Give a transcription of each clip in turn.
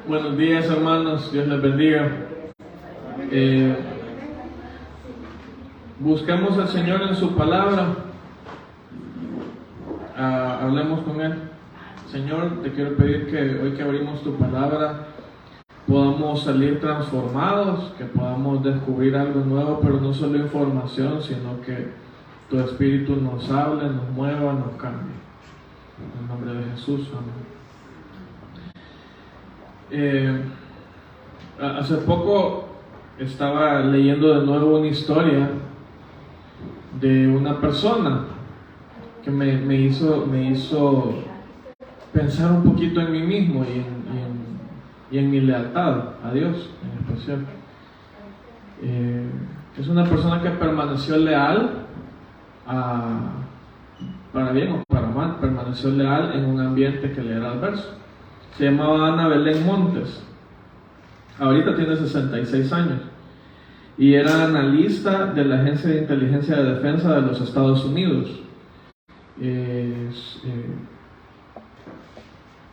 Buenos días, hermanos, Dios les bendiga. Busquemos al Señor en su palabra. Hablemos con Él. Señor, te quiero pedir que hoy que abrimos tu palabra podamos salir transformados, que podamos descubrir algo nuevo, pero no solo información, sino que tu Espíritu nos hable, nos mueva, nos cambie. En el nombre de Jesús, amén. Hace poco estaba leyendo de nuevo una historia de una persona que me hizo pensar un poquito en mí mismo y en mi lealtad a Dios en especial. Es una persona que permaneció leal para bien o para mal, permaneció leal en un ambiente que le era adverso. Se llamaba Ana Belén Montes. Ahorita tiene 66 años y era analista de la Agencia de Inteligencia de Defensa de los Estados Unidos.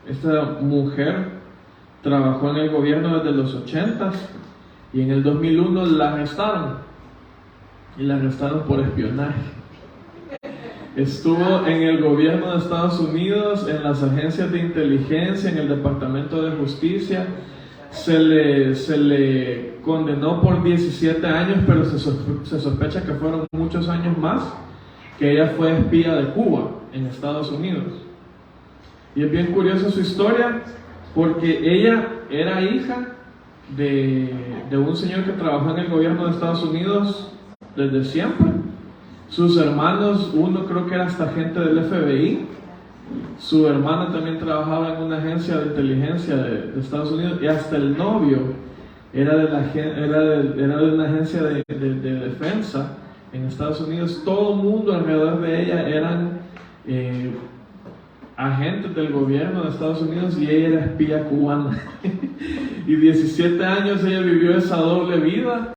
Esta mujer trabajó en el gobierno desde los 80s y en el 2001 la arrestaron, y la arrestaron por espionaje. Estuvo en el gobierno de Estados Unidos, en las agencias de inteligencia, en el Departamento de Justicia. Se le condenó por 17 años, pero se sospecha que fueron muchos años más, que ella fue espía de Cuba en Estados Unidos. Y es bien curiosa su historia, porque ella era hija de un señor que trabajó en el gobierno de Estados Unidos desde siempre. Sus hermanos, uno creo que era hasta agente del FBI, su hermana también trabajaba en una agencia de inteligencia de Estados Unidos, y hasta el novio era de una agencia de defensa en Estados Unidos. Todo el mundo alrededor de ella eran agentes del gobierno de Estados Unidos, y ella era espía cubana. Y 17 años ella vivió esa doble vida.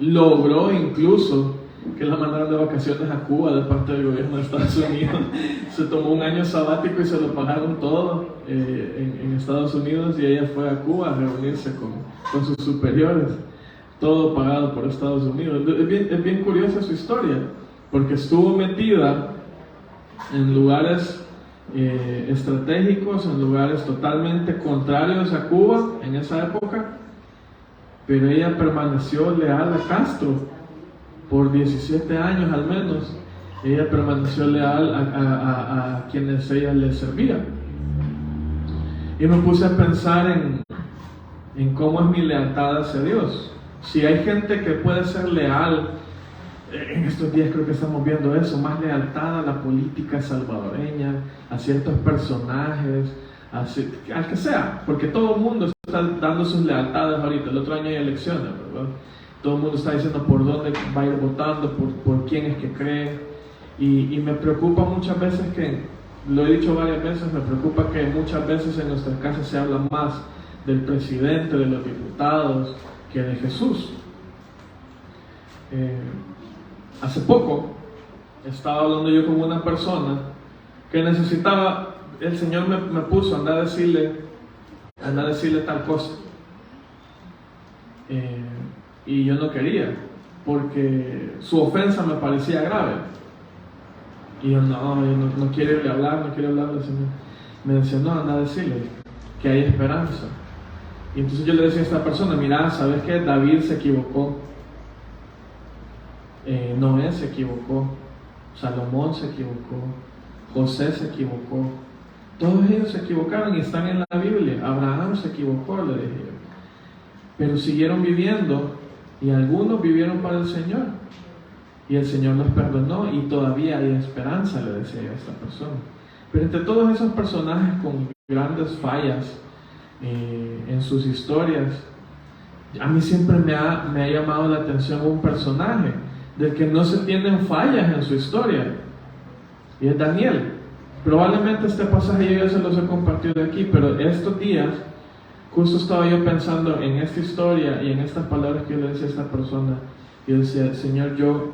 Logró incluso que la mandaran de vacaciones a Cuba de parte del gobierno de Estados Unidos. Se tomó un año sabático y se lo pagaron todo en Estados Unidos, y ella fue a Cuba a reunirse con sus superiores, todo pagado por Estados Unidos. Es bien curiosa su historia, porque estuvo metida en lugares estratégicos, en lugares totalmente contrarios a Cuba en esa época, pero ella permaneció leal a Castro. Por 17 años al menos, ella permaneció leal a quienes ella le servía. Y me puse a pensar en cómo es mi lealtad hacia Dios. Si hay gente que puede ser leal, en estos días creo que estamos viendo eso, más lealtad a la política salvadoreña, a ciertos personajes, al que sea, porque todo el mundo está dando sus lealtades ahorita. El otro año hay elecciones, ¿verdad? Todo el mundo está diciendo por dónde va a ir votando, por quién es que cree. Y me preocupa muchas veces lo he dicho varias veces, me preocupa que muchas veces en nuestras casas se habla más del presidente, de los diputados, que de Jesús. Hace poco estaba hablando yo con una persona que necesitaba, el Señor me puso, anda a decirle tal cosa. Y yo no quería, porque su ofensa me parecía grave. Y yo no quiero irle a hablar, no quiero hablarle al Señor. Me decía, no, anda a decirle que hay esperanza. Y entonces yo le decía a esta persona, mira, ¿sabes qué? David se equivocó, Noé se equivocó, Salomón se equivocó, José se equivocó. Todos ellos se equivocaron y están en la Biblia. Abraham se equivocó, le dije yo. Pero siguieron viviendo, y algunos vivieron para el Señor, y el Señor los perdonó, y todavía hay esperanza, le decía a esta persona. Pero entre todos esos personajes con grandes fallas en sus historias, a mí siempre me ha llamado la atención un personaje del que no se tienen fallas en su historia, y es Daniel. Probablemente este pasaje yo ya se los he compartido aquí, pero estos días justo estaba yo pensando en esta historia y en estas palabras que yo le decía a esta persona. Yo decía, Señor, yo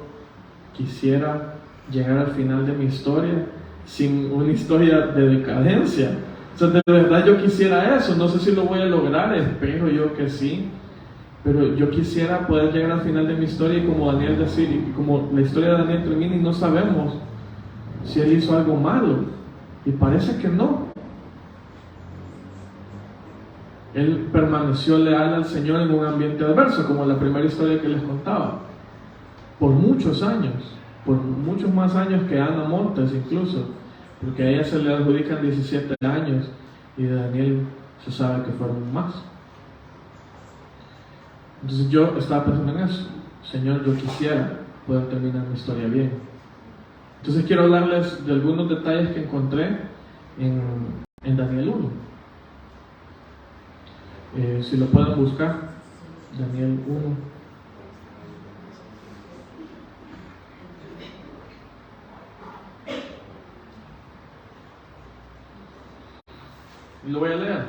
quisiera llegar al final de mi historia sin una historia de decadencia, sea, de verdad yo quisiera eso, no sé si lo voy a lograr, espero yo que sí, pero yo quisiera poder llegar al final de mi historia y como Daniel decir, y como la historia de Daniel termina y no sabemos si él hizo algo malo, y parece que no. Él permaneció leal al Señor en un ambiente adverso, como la primera historia que les contaba, por muchos años, por muchos más años que Ana Montes incluso, porque a ella se le adjudican 17 años y de Daniel se sabe que fueron más. Entonces yo estaba pensando en eso, Señor, yo quisiera poder terminar mi historia bien. Entonces quiero hablarles de algunos detalles que encontré en Daniel 1. Si lo pueden buscar, Daniel 1. Y lo voy a leer.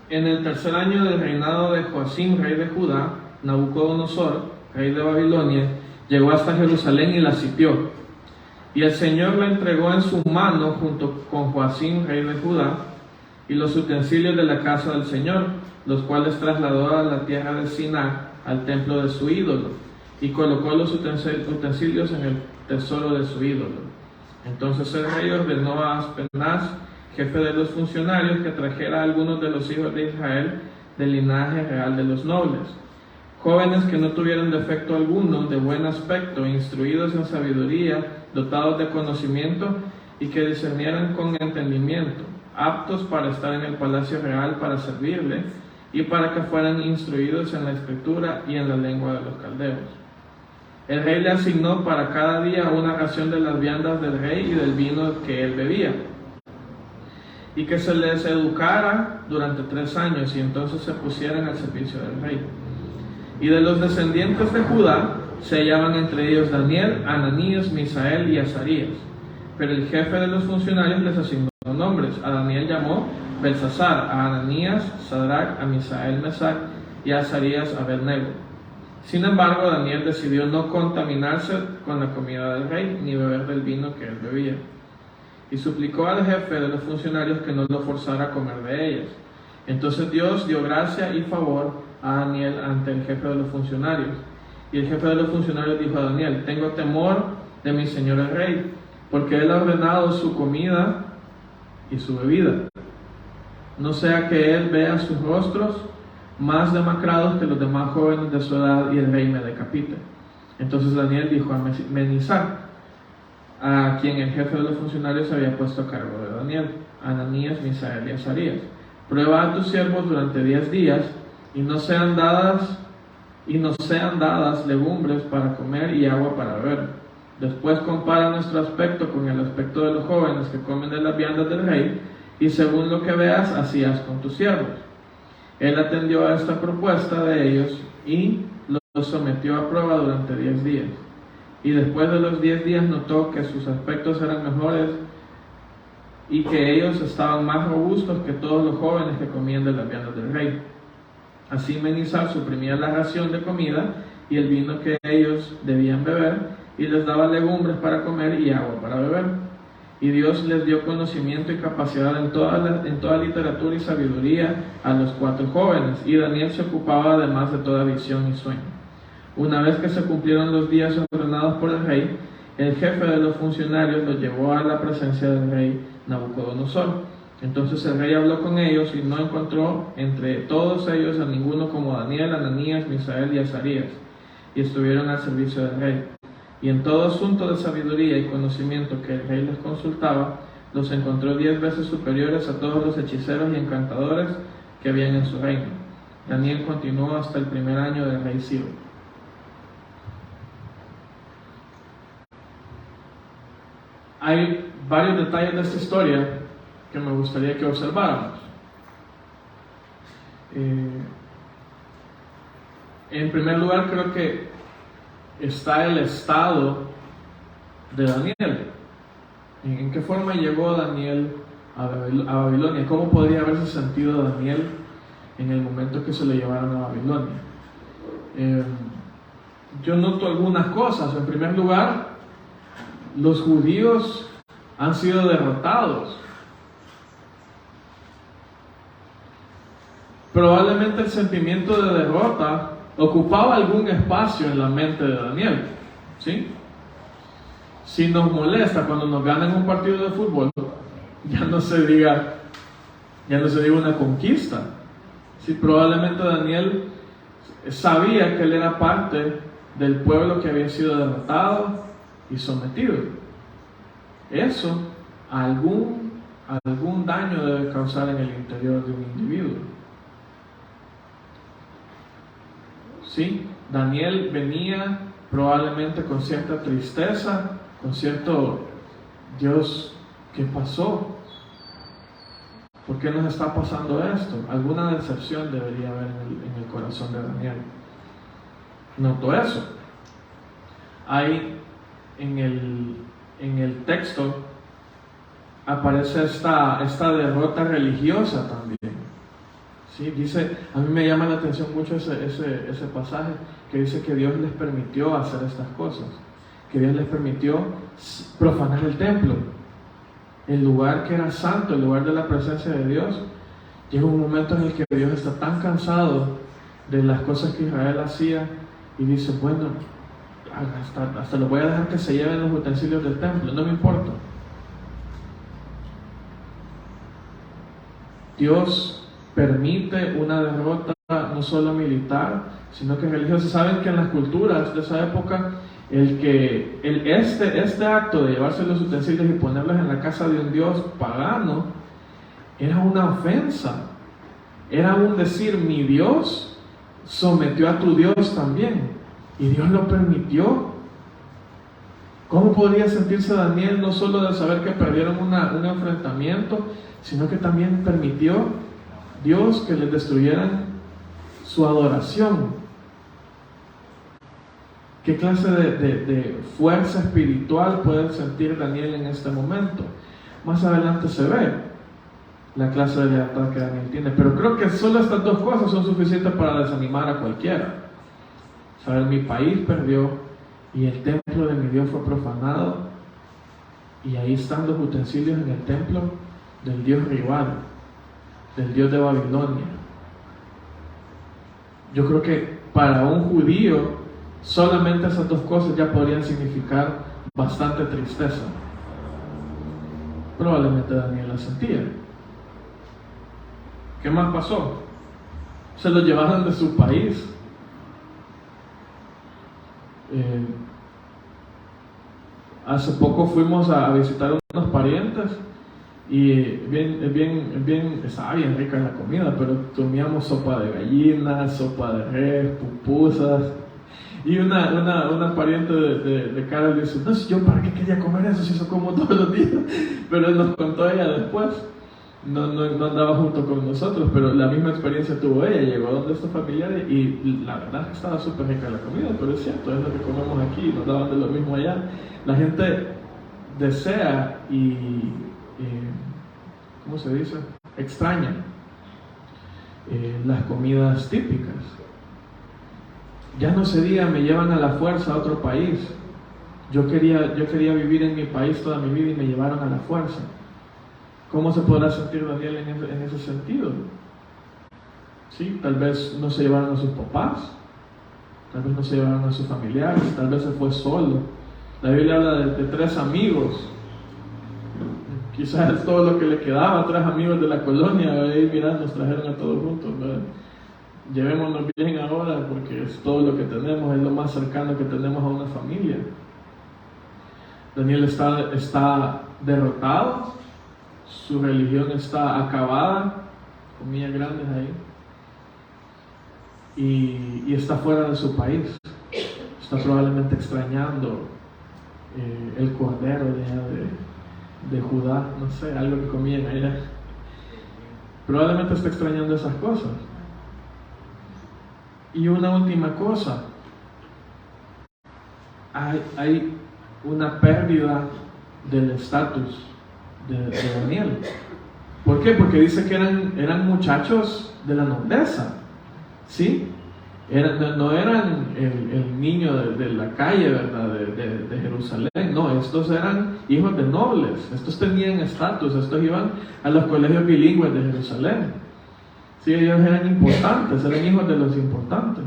En el tercer año del reinado de Joacim, rey de Judá, Nabucodonosor, rey de Babilonia, llegó hasta Jerusalén y la sitió. Y el Señor la entregó en su mano junto con Joacim, rey de Judá, y los utensilios de la casa del Señor, los cuales trasladó a la tierra de Siná, al templo de su ídolo, y colocó los utensilios en el tesoro de su ídolo. Entonces el rey ordenó a Aspenaz, jefe de los funcionarios, que trajera a algunos de los hijos de Israel del linaje real de los nobles, jóvenes que no tuvieran defecto alguno, de buen aspecto, instruidos en sabiduría, dotados de conocimiento y que discernieran con entendimiento, aptos para estar en el palacio real para servirle y para que fueran instruidos en la escritura y en la lengua de los caldeos. El rey le asignó para cada día una ración de las viandas del rey y del vino que él bebía, y que se les educara durante 3 años y entonces se pusieran al servicio del rey. Y de los descendientes de Judá se hallaban entre ellos Daniel, Ananías, Misael y Azarías. Pero el jefe de los funcionarios les asignó nombres. A Daniel llamó Belsasar, a Ananías Sadrac, a Misael Mesac y a Azarías Abednego. Sin embargo, Daniel decidió no contaminarse con la comida del rey ni beber del vino que él bebía. Y suplicó al jefe de los funcionarios que no lo forzara a comer de ellas. Entonces Dios dio gracia y favor a Daniel ante el jefe de los funcionarios. Y el jefe de los funcionarios dijo a Daniel: tengo temor de mi señor el rey, porque él ha ordenado su comida y su bebida, no sea que él vea sus rostros más demacrados que los demás jóvenes de su edad y el rey me decapite. Entonces Daniel dijo a Menisar, a quien el jefe de los funcionarios había puesto a cargo de Daniel, Ananías, Misael y Azarías: prueba a tus siervos durante 10 días y no sean dadas legumbres para comer y agua para beber. Después compara nuestro aspecto con el aspecto de los jóvenes que comen de las viandas del rey, y según lo que veas, así haz con tus siervos. Él atendió a esta propuesta de ellos y los sometió a prueba durante 10 días. Y después de los 10 días notó que sus aspectos eran mejores y que ellos estaban más robustos que todos los jóvenes que comían de las viandas del rey. Así Menisar suprimía la ración de comida y el vino que ellos debían beber, y les daba legumbres para comer y agua para beber. Y Dios les dio conocimiento y capacidad en toda literatura y sabiduría a los 4 jóvenes, y Daniel se ocupaba además de toda visión y sueño. Una vez que se cumplieron los días ordenados por el rey, el jefe de los funcionarios los llevó a la presencia del rey Nabucodonosor. Entonces el rey habló con ellos y no encontró entre todos ellos a ninguno como Daniel, Ananías, Misael y Azarías, y estuvieron al servicio del rey. Y en todo asunto de sabiduría y conocimiento que el rey les consultaba, los encontró 10 veces superiores a todos los hechiceros y encantadores que habían en su reino. Daniel continuó hasta el primer año del rey Ciro. Hay varios detalles de esta historia que me gustaría que observáramos. En primer lugar, creo que está el estado de Daniel. ¿En qué forma llegó Daniel a Babilonia? ¿Cómo podría haberse sentido Daniel en el momento que se lo llevaron a Babilonia? Yo noto algunas cosas. En primer lugar, los judíos han sido derrotados. Probablemente el sentimiento de derrota ocupaba algún espacio en la mente de Daniel, ¿sí? Si nos molesta cuando nos ganan un partido de fútbol, ya no se diga una conquista. Sí, probablemente Daniel sabía que él era parte del pueblo que había sido derrotado y sometido. Eso algún daño debe causar en el interior de un individuo. Sí, Daniel venía probablemente con cierta tristeza, con cierto, Dios, ¿qué pasó? ¿Por qué nos está pasando esto? Alguna decepción debería haber en el corazón de Daniel. Notó eso. Ahí en el texto aparece esta derrota religiosa también. ¿Sí? Dice, a mí me llama la atención mucho ese pasaje que dice que Dios les permitió hacer estas cosas, que Dios les permitió profanar el templo, el lugar que era santo, el lugar de la presencia de Dios. Llega un momento en el que Dios está tan cansado de las cosas que Israel hacía y dice, bueno, hasta lo voy a dejar que se lleven los utensilios del templo, no me importa. Dios permite una derrota no solo militar, sino que religiosa. Saben que en las culturas de esa época, este acto de llevarse los utensilios y ponerlos en la casa de un dios pagano era una ofensa. Era un decir, mi Dios sometió a tu Dios también, y Dios lo permitió. ¿Cómo podría sentirse Daniel no solo de saber que perdieron un enfrentamiento, sino que también permitió Dios que les destruyeran su adoración? ¿Qué clase de fuerza espiritual puede sentir Daniel en este momento? Más adelante se ve la clase de lealtad que Daniel tiene, pero creo que solo estas dos cosas son suficientes para desanimar a cualquiera. Saber, mi país perdió y el templo de mi Dios fue profanado, y ahí están los utensilios en el templo del Dios rival, del Dios de Babilonia. Yo creo que para un judío solamente esas dos cosas ya podrían significar bastante tristeza. Probablemente Daniel la sentía. ¿Qué más pasó? Se lo llevaron de su país. Hace poco fuimos a visitar unos parientes y estaba bien rica la comida, pero comíamos sopa de gallina, sopa de res, pupusas. Y una pariente de Carol dice, no, yo para qué quería comer eso si eso como todos los días. Pero nos contó ella después, no andaba junto con nosotros, pero la misma experiencia tuvo ella. Llegó donde estos familiares y la verdad es que estaba súper rica la comida, pero es cierto, es lo que comemos aquí, nos daban de lo mismo allá. La gente desea ¿cómo se dice? Extraña las comidas típicas. Ya no se diga, me llevan a la fuerza a otro país. Yo quería vivir en mi país toda mi vida y me llevaron a la fuerza. ¿Cómo se podrá sentir Daniel en ese sentido? ¿Sí? Tal vez no se llevaron a sus papás, tal vez no se llevaron a sus familiares, tal vez se fue solo. La Biblia habla de 3 amigos. Quizás es todo lo que le quedaba, 3 amigos de la colonia. Ahí mirá, nos trajeron a todos juntos, ¿verdad? Llevémonos bien ahora porque es todo lo que tenemos, es lo más cercano que tenemos a una familia. Daniel está derrotado, su religión está acabada, comillas grandes ahí, y está fuera de su país. Está probablemente extrañando el cordero de Judá, no sé, algo que comían allá. Probablemente está extrañando esas cosas. Y una última cosa, hay una pérdida del estatus de Daniel. ¿Por qué? Porque dice que eran muchachos de la nobleza, ¿sí? No eran el niño de la calle, ¿verdad? De Jerusalén, no, estos eran hijos de nobles, estos tenían estatus, estos iban a los colegios bilingües de Jerusalén. Sí, ellos eran importantes, eran hijos de los importantes.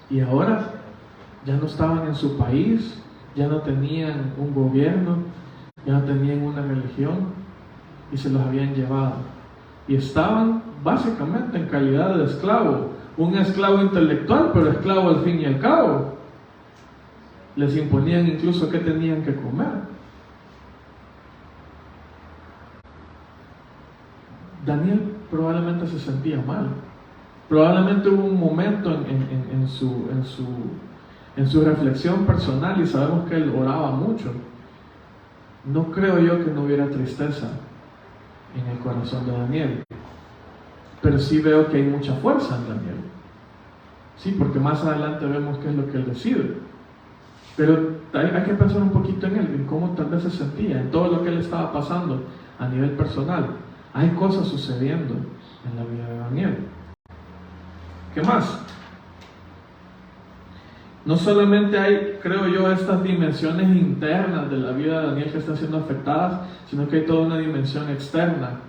Y ahora ya no estaban en su país, ya no tenían un gobierno, ya no tenían una religión y se los habían llevado. Y estaban básicamente en calidad de esclavo. Un esclavo intelectual, pero esclavo al fin y al cabo. Les imponían incluso qué tenían que comer. Daniel probablemente se sentía mal. Probablemente hubo un momento en su reflexión personal, y sabemos que él oraba mucho. No creo yo que no hubiera tristeza en el corazón de Daniel, pero sí veo que hay mucha fuerza en Daniel. Sí, porque más adelante vemos qué es lo que él decide. Pero hay que pensar un poquito en él, en cómo tal vez se sentía, en todo lo que él estaba pasando a nivel personal. Hay cosas sucediendo en la vida de Daniel. ¿Qué más? No solamente hay, creo yo, estas dimensiones internas de la vida de Daniel que están siendo afectadas, sino que hay toda una dimensión externa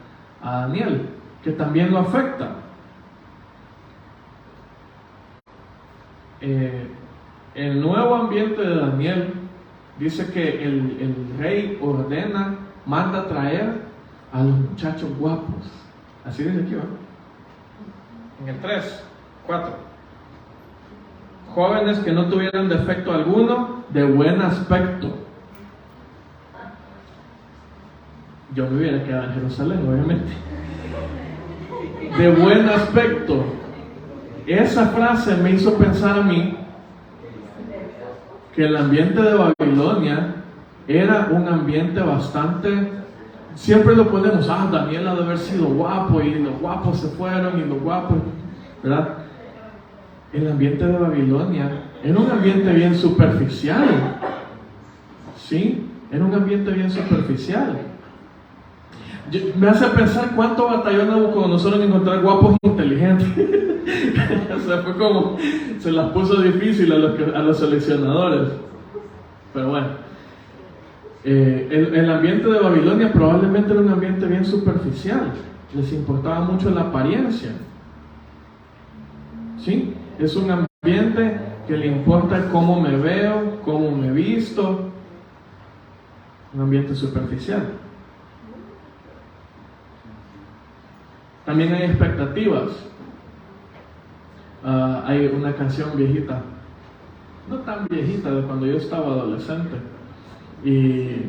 a Daniel que también lo afecta. El nuevo ambiente de Daniel dice que el rey manda traer a los muchachos guapos. Así dice aquí, ¿no? En el 3, 4. Jóvenes que no tuvieran defecto alguno, de buen aspecto. Yo me hubiera quedado en Jerusalén, obviamente. De buen aspecto. Esa frase me hizo pensar a mí que el ambiente de Babilonia era un ambiente bastante... Siempre lo ponemos, Daniel ha de haber sido guapo, y los guapos se fueron, y los guapos, ¿verdad? El ambiente de Babilonia era un ambiente bien superficial. ¿Sí? Era un ambiente bien superficial. Me hace pensar cuánto batalló Nabucodonosor en encontrar guapos inteligentes. O sea, fue como, se las puso difícil a los seleccionadores. Pero bueno, el ambiente de Babilonia probablemente era un ambiente bien superficial. Les importaba mucho la apariencia. ¿Sí? Es un ambiente que le importa cómo me veo, cómo me visto. Un ambiente superficial. También hay expectativas. Hay una canción viejita, no tan viejita, de cuando yo estaba adolescente, y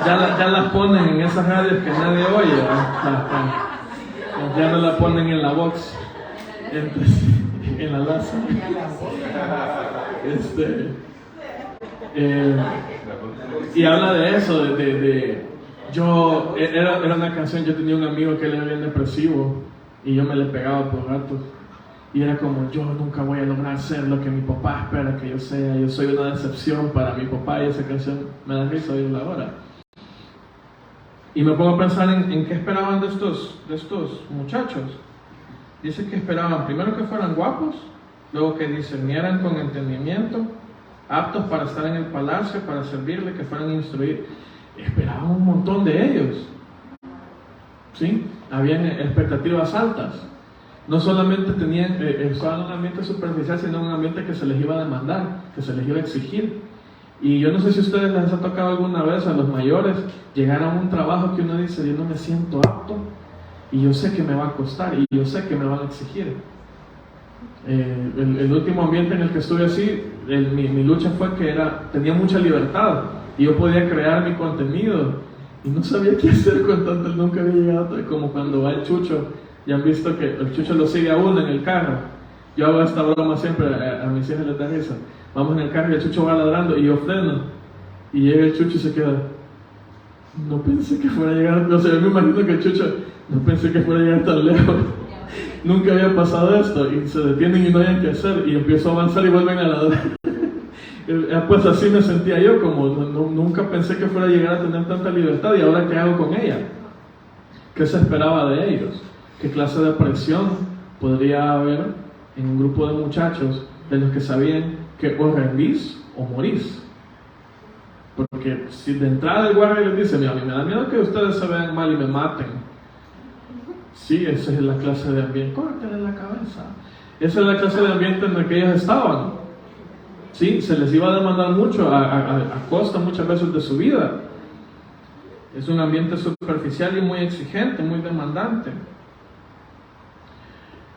ya las ponen en esas radios que nadie oye, ya no la ponen en la box, en la laza. Y habla de eso, era una canción. Yo tenía un amigo que era bien depresivo y yo me le pegaba por ratos, y era como, yo nunca voy a lograr ser lo que mi papá espera que yo sea, yo soy una decepción para mi papá, y esa canción me da risa oírla ahora. Y me pongo a pensar en qué esperaban de estos muchachos. Dice que esperaban primero que fueran guapos, luego que discernieran con entendimiento, aptos para estar en el palacio, para servirle, que fueran instruidos. Esperaban un montón de ellos. ¿Sí? Habían expectativas altas. No solamente estaban en un ambiente superficial, sino en un ambiente que se les iba a demandar, que se les iba a exigir. Y yo no sé si a ustedes les ha tocado alguna vez a los mayores llegar a un trabajo que uno dice, yo no me siento apto, y yo sé que me va a costar, y yo sé que me van a exigir. El último ambiente en el que estuve así, mi lucha fue que tenía mucha libertad, y yo podía crear mi contenido, y no sabía qué hacer con tanto. Nunca había llegado, como cuando va el Chucho. Ya han visto que el Chucho lo sigue a uno en el carro. Yo hago esta broma siempre, a mis hijas les da risa. Vamos en el carro y el Chucho va ladrando y yo freno, y llega el Chucho y se queda. No pensé que fuera a llegar, o sea, yo me imagino que el Chucho, no pensé que fuera a llegar tan lejos. Nunca había pasado esto, y se detienen y no hayan qué hacer, y empiezo a avanzar y vuelven a ladrar. Pues así me sentía yo, como nunca pensé que fuera a llegar a tener tanta libertad, y ahora ¿qué hago con ella? ¿Qué se esperaba de ellos? ¿Qué clase de presión podría haber en un grupo de muchachos de los que sabían que o rendís o morís. Porque si de entrada el guardia les dice, mira, a mí me da miedo que ustedes se vean mal y me maten. Sí, esa es la clase de ambiente. Córtenle la cabeza. Esa es la clase de ambiente en el que ellos estaban. Sí, se les iba a demandar mucho a costa muchas veces de su vida. Es un ambiente superficial y muy exigente, muy demandante.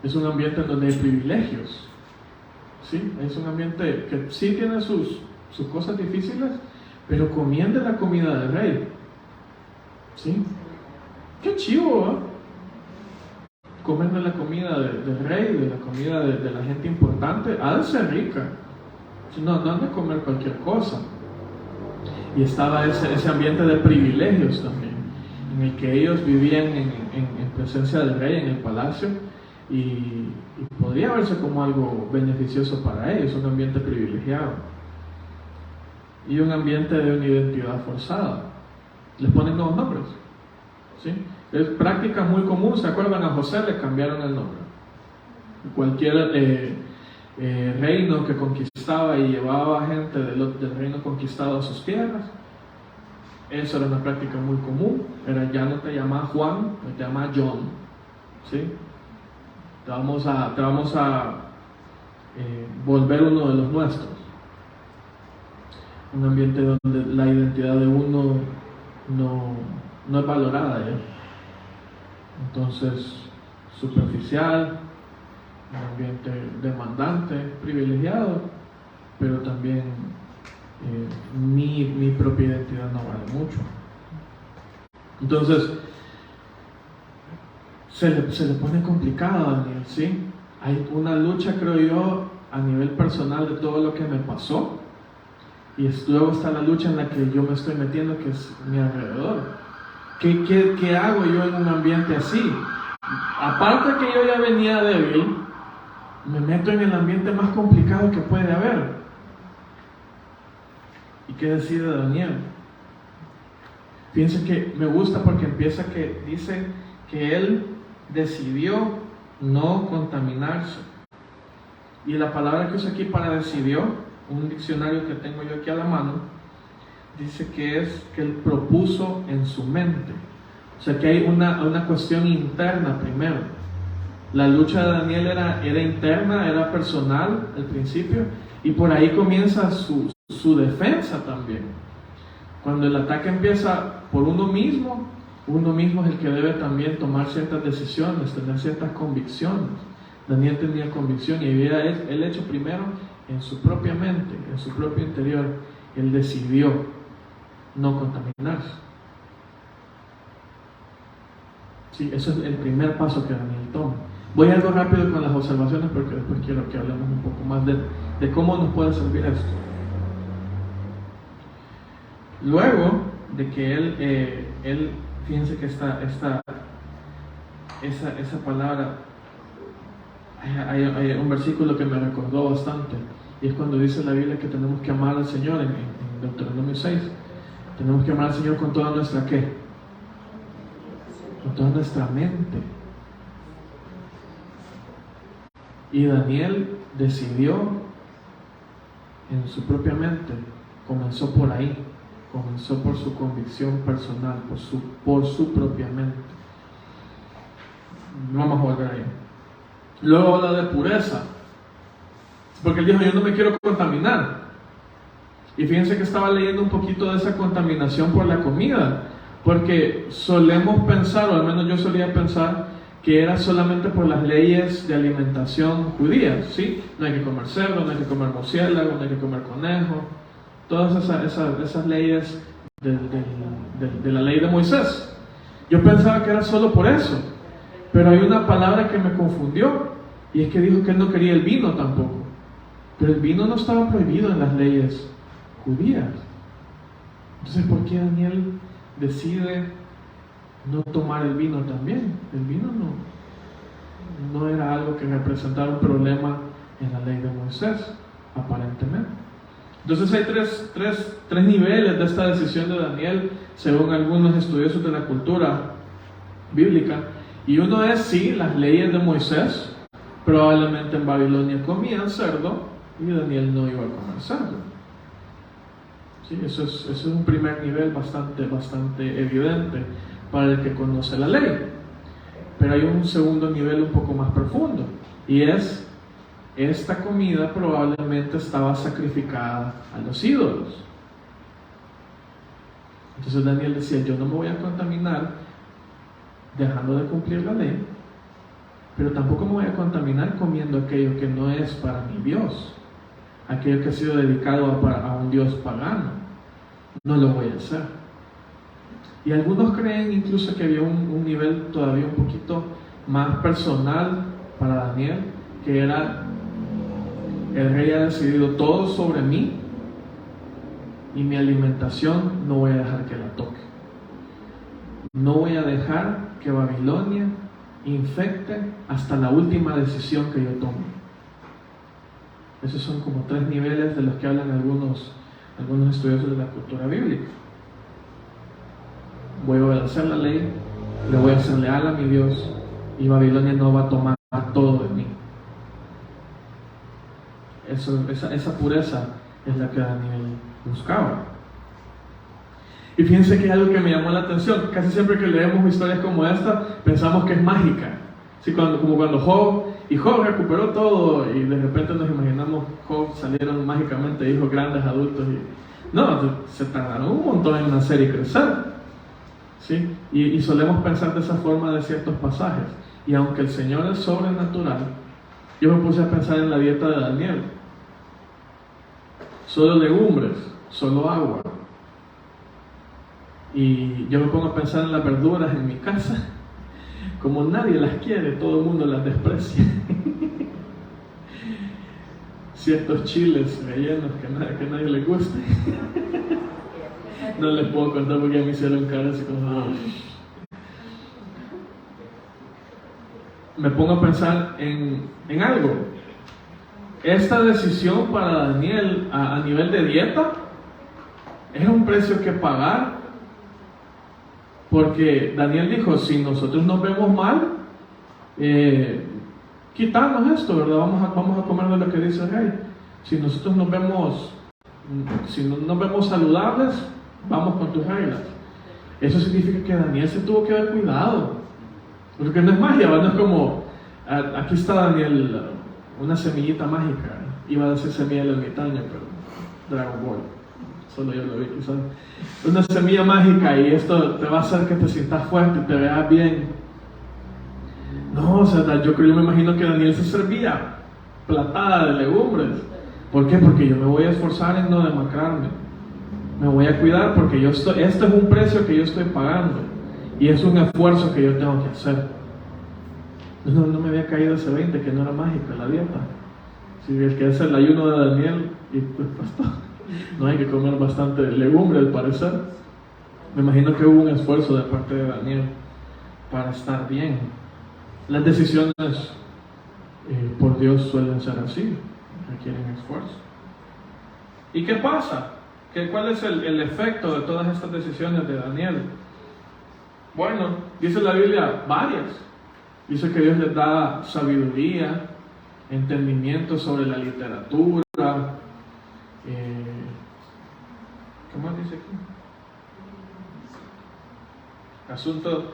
Es un ambiente en donde hay privilegios. Sí, es un ambiente que sí tiene sus cosas difíciles, pero comían de la comida del rey. ¿Sí? ¡Qué chivo! Comer de la comida del rey, de la comida de la gente importante, ha de ser rica. No han de comer cualquier cosa. Y estaba ese ambiente de privilegios también, en el que ellos vivían en presencia del rey, en el palacio, y podría verse como algo beneficioso para ellos, un ambiente privilegiado. Y un ambiente de una identidad forzada. Les ponen nuevos nombres. ¿Sí? Es práctica muy común. ¿Se acuerdan? A José le cambiaron el nombre. Cualquier reino que conquistaba y llevaba gente del reino conquistado a sus tierras, eso era una práctica muy común. Ya no te llamaba Juan, te llamaba John. ¿Sí? Te vamos a volver uno de los nuestros. Un ambiente donde la identidad de uno no es valorada ya. Entonces, superficial, un ambiente demandante, privilegiado, pero también mi propia identidad no vale mucho. Entonces, se le pone complicado a Daniel, ¿sí? Hay una lucha, creo yo, a nivel personal de todo lo que me pasó. Y luego está la lucha en la que yo me estoy metiendo, que es mi alrededor. ¿Qué hago yo en un ambiente así? Aparte que yo ya venía débil, me meto en el ambiente más complicado que puede haber. ¿Y qué decide Daniel? Fíjense que me gusta porque empieza que dice que él decidió no contaminarse. Y la palabra que usa aquí para decidió, un diccionario que tengo yo aquí a la mano, dice que él propuso en su mente. O sea que hay una cuestión interna primero. La lucha de Daniel era interna, era personal al principio, y por ahí comienza su defensa también. Cuando el ataque empieza por uno mismo es el que debe también tomar ciertas decisiones, tener ciertas convicciones. Daniel tenía convicción y había él hecho primero en su propia mente, en su propio interior. Él decidió no contaminarse. Sí, eso es el primer paso que Daniel toma. Voy algo rápido con las observaciones porque después quiero que hablemos un poco más de cómo nos puede servir esto. Luego de que él fíjense que esa palabra, hay un versículo que me recordó bastante, y es cuando dice la Biblia que tenemos que amar al Señor en Deuteronomio 6. Tenemos que amar al Señor con toda nuestra ¿qué? Con toda nuestra mente. Y Daniel decidió en su propia mente, comenzó por ahí, comenzó por su convicción personal, por su propia mente. Vamos a volver ahí. Luego habla de pureza, porque él dijo: yo no me quiero contaminar. Y fíjense que estaba leyendo un poquito de esa contaminación por la comida, porque solemos pensar, o al menos yo solía pensar, que era solamente por las leyes de alimentación judías, ¿sí? No hay que comer cerdo, no hay que comer murciélago, no hay que comer conejo, todas esas leyes de la ley de Moisés. Yo pensaba que era solo por eso, pero hay una palabra que me confundió, y es que dijo que él no quería el vino tampoco. Pero el vino no estaba prohibido en las leyes judías. Entonces, ¿por qué Daniel decide no tomar el vino también? El vino no era algo que representara un problema en la ley de Moisés, aparentemente. Entonces hay tres niveles de esta decisión de Daniel, según algunos estudiosos de la cultura bíblica. Y uno es, sí, las leyes de Moisés, Probablemente en Babilonia comían cerdo y Daniel no iba a comer cerdo. Sí, eso es un primer nivel bastante evidente para el que conoce la ley. Pero hay un segundo nivel un poco más profundo, y es: esta comida probablemente estaba sacrificada a los ídolos. Entonces Daniel decía: yo no me voy a contaminar dejando de cumplir la ley, pero tampoco me voy a contaminar comiendo aquello que no es para mi Dios, aquello que ha sido dedicado a un Dios pagano. No lo voy a hacer. Y algunos creen incluso que había un nivel todavía un poquito más personal para Daniel, que era: el rey ha decidido todo sobre mí y mi alimentación no voy a dejar que la toque. No voy a dejar que Babilonia infecte hasta la última decisión que yo tome. Esos son como 3 niveles de los que hablan algunos estudiosos de la cultura bíblica. Voy a obedecer la ley, le voy a ser leal a mi Dios, y Babilonia no va a tomar todo de mí. Esa pureza es la que Daniel buscaba. Y fíjense que es algo que me llamó la atención. Casi siempre que leemos historias como esta, pensamos que es mágica. ¿Sí? Como cuando Job recuperó todo, y de repente nos imaginamos Job salieron mágicamente hijos grandes, adultos. No, se tardaron un montón en nacer y crecer. ¿Sí? Y solemos pensar de esa forma de ciertos pasajes. Y aunque el Señor es sobrenatural, yo me puse a pensar en la dieta de Daniel. Solo legumbres, solo agua. Y yo me pongo a pensar en las verduras en mi casa. Como nadie las quiere, todo el mundo las desprecia. Ciertos chiles rellenos que nadie le guste. No les puedo contar porque me hicieron caras y como... Me pongo a pensar en algo. Esta decisión para Daniel a nivel de dieta era un precio que pagar, porque Daniel dijo: si nosotros nos vemos mal, quitarnos esto, ¿verdad? Vamos a comer de lo que dice el rey. Si nosotros nos vemos saludables, vamos con tus reglas. Eso significa que Daniel se tuvo que haber cuidado, porque no es magia, ¿verdad? No es como, aquí está Daniel, una semillita mágica. Iba a decir semilla del ermitaño, pero Dragon Ball, solo yo lo vi quizás. Una semilla mágica, y esto te va a hacer que te sientas fuerte, te veas bien. No, o sea, yo me imagino que Daniel se servía platada de legumbres. ¿Por qué? Porque yo me voy a esforzar en no demacrarme. Me voy a cuidar porque esto es un precio que yo estoy pagando, y es un esfuerzo que yo tengo que hacer. No me había caído ese 20, que no era mágica la dieta. Si el que es el ayuno de Daniel, y pues pastor, no hay que comer bastante legumbre al parecer. Me imagino que hubo un esfuerzo de parte de Daniel para estar bien. Las decisiones por Dios suelen ser así, requieren esfuerzo. ¿Y qué pasa? ¿Cuál es el efecto de todas estas decisiones de Daniel? Bueno, dice la Biblia varias. Dice que Dios les da sabiduría, entendimiento sobre la literatura. ¿Qué más dice aquí? Asunto,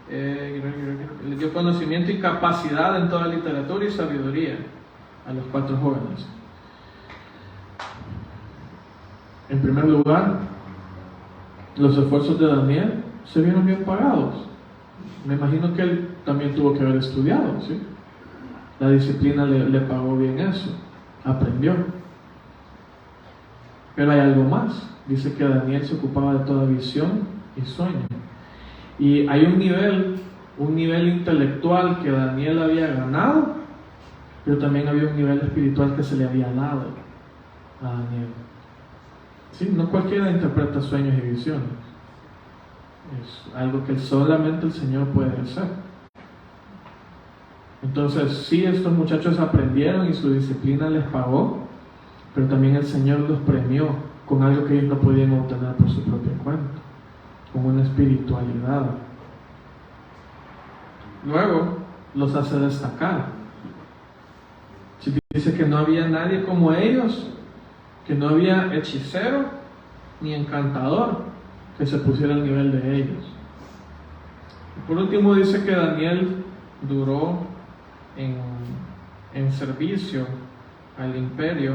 les dio conocimiento y capacidad en toda literatura y sabiduría a los 4 jóvenes. En primer lugar, los esfuerzos de Daniel se vieron bien pagados. Me imagino que él también tuvo que haber estudiado, ¿sí? La disciplina le pagó bien eso, aprendió. Pero hay algo más. Dice que Daniel se ocupaba de toda visión y sueño. Y hay un nivel intelectual que Daniel había ganado, pero también había un nivel espiritual que se le había dado a Daniel. ¿Sí? No cualquiera interpreta sueños y visiones. Es algo que solamente el Señor puede hacer. Entonces, sí, estos muchachos aprendieron y su disciplina les pagó, pero también el Señor los premió con algo que ellos no podían obtener por su propia cuenta, con una espiritualidad. Luego, los hace destacar. Si dice que no había nadie como ellos, que no había hechicero ni encantador que se pusiera al nivel de ellos. Y por último dice que Daniel duró en servicio al imperio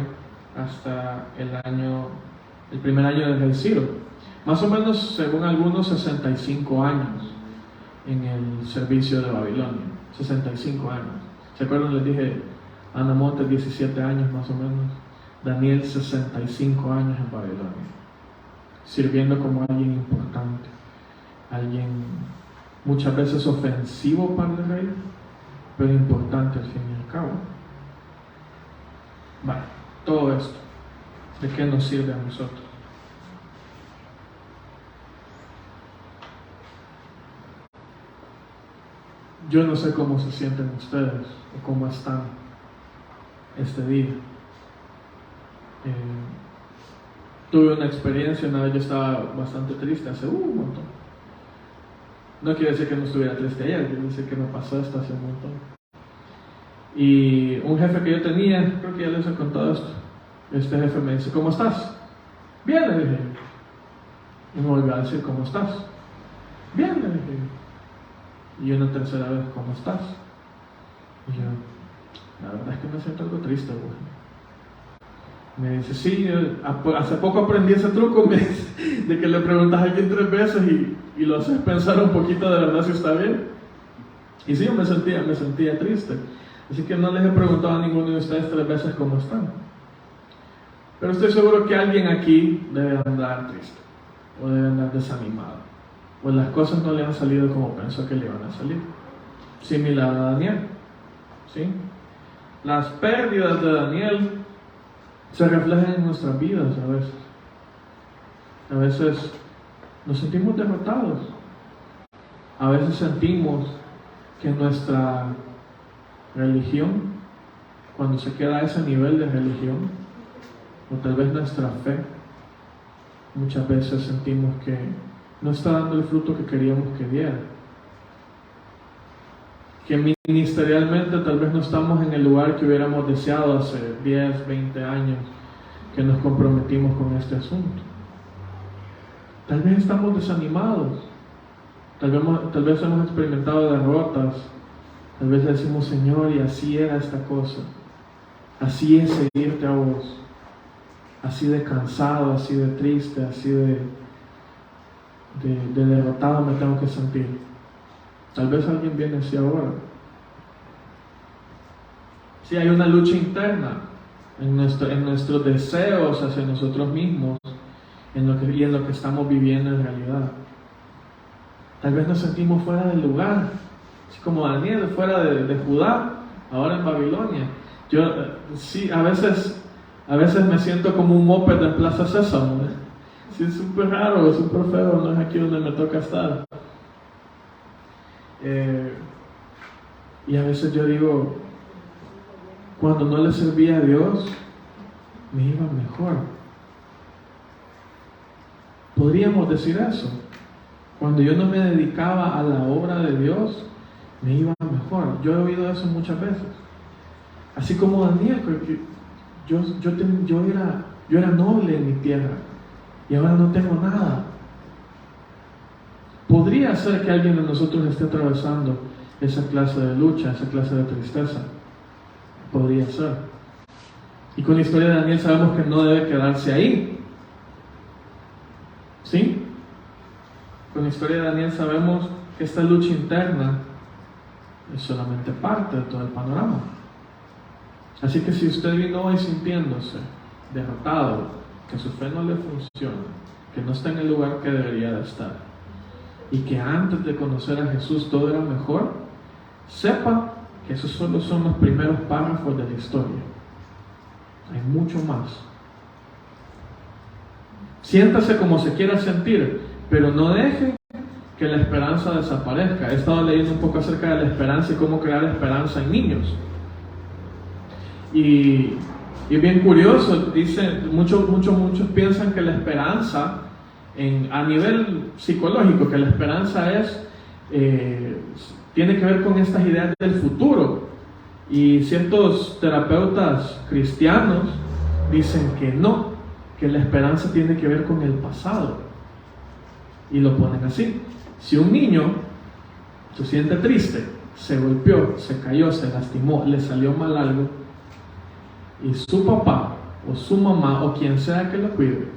hasta el primer año del rey Ciro. Más o menos, según algunos, 65 años en el servicio de Babilonia. 65 años. ¿Se acuerdan? Les dije, Ana Montes 17 años más o menos. Daniel 65 años en Babilonia, sirviendo como alguien importante, alguien muchas veces ofensivo para el rey, pero importante al fin y al cabo. Vale, todo esto, ¿de qué nos sirve a nosotros? Yo no sé cómo se sienten ustedes o cómo están este día. Tuve una experiencia, una vez yo estaba bastante triste hace un montón. No quiere decir que no estuviera triste ayer, quiere decir que me pasó esto hace un montón. Y un jefe que yo tenía, creo que ya les he contado esto, este jefe me dice, ¿cómo estás? Bien, le dije. Y me volvió a decir, ¿cómo estás? Bien, le dije. Y una tercera vez, ¿cómo estás? Y yo, la verdad es que me siento algo triste, güey. Me dice, sí, hace poco aprendí ese truco, me dice, de que le preguntas a alguien 3 veces y lo haces pensar un poquito de verdad si está bien. Y sí, me sentía triste. Así que no les he preguntado a ninguno de ustedes 3 veces cómo están. Pero estoy seguro que alguien aquí debe andar triste, o debe andar desanimado, o las cosas no le han salido como pensó que le iban a salir. Similar a Daniel, ¿sí? Las pérdidas de Daniel se reflejan en nuestras vidas a veces. A veces nos sentimos derrotados. A veces sentimos que nuestra religión, cuando se queda a ese nivel de religión, o tal vez nuestra fe, muchas veces sentimos que no está dando el fruto que queríamos que diera. Que ministerialmente tal vez no estamos en el lugar que hubiéramos deseado hace 10, 20 años que nos comprometimos con este asunto. Tal vez estamos desanimados, tal vez hemos experimentado derrotas, tal vez decimos, Señor, y así era esta cosa, así es seguirte a vos, así de cansado, así de triste, así de derrotado me tengo que sentir. Tal vez alguien viene así ahora. Sí, hay una lucha interna en nuestros deseos hacia nosotros mismos y en lo que estamos viviendo en realidad. Tal vez nos sentimos fuera del lugar, así como Daniel fuera de Judá, ahora en Babilonia. Yo sí, a veces me siento como un moped en Plaza Sésamo, ¿eh? Sí, es súper raro, es súper feo, no es aquí donde me toca estar. Y a veces yo digo, cuando no le servía a Dios, me iba mejor. Podríamos decir eso. Cuando yo no me dedicaba a la obra de Dios, me iba mejor. Yo he oído eso muchas veces. Así como Daniel, porque yo era noble en mi tierra y ahora no tengo nada. Podría ser que alguien de nosotros esté atravesando esa clase de lucha, esa clase de tristeza. Podría ser. Y con la historia de Daniel sabemos que no debe quedarse ahí. ¿Sí? Con la historia de Daniel sabemos que esta lucha interna es solamente parte de todo el panorama. Así que si usted vino hoy sintiéndose derrotado, que su fe no le funciona, que no está en el lugar que debería de estar, y que antes de conocer a Jesús todo era mejor, sepa que esos solo son los primeros párrafos de la historia. Hay mucho más. Siéntase como se quiera sentir, pero no deje que la esperanza desaparezca. He estado leyendo un poco acerca de la esperanza y cómo crear esperanza en niños. Y es bien curioso, muchos piensan que la esperanza, a nivel psicológico, que la esperanza tiene que ver con estas ideas del futuro Y ciertos terapeutas cristianos dicen que no, que la esperanza tiene que ver con el pasado. Y lo ponen así: si un niño se siente triste, se golpeó, se cayó, se lastimó, le salió mal algo, y su papá o su mamá o quien sea que lo cuide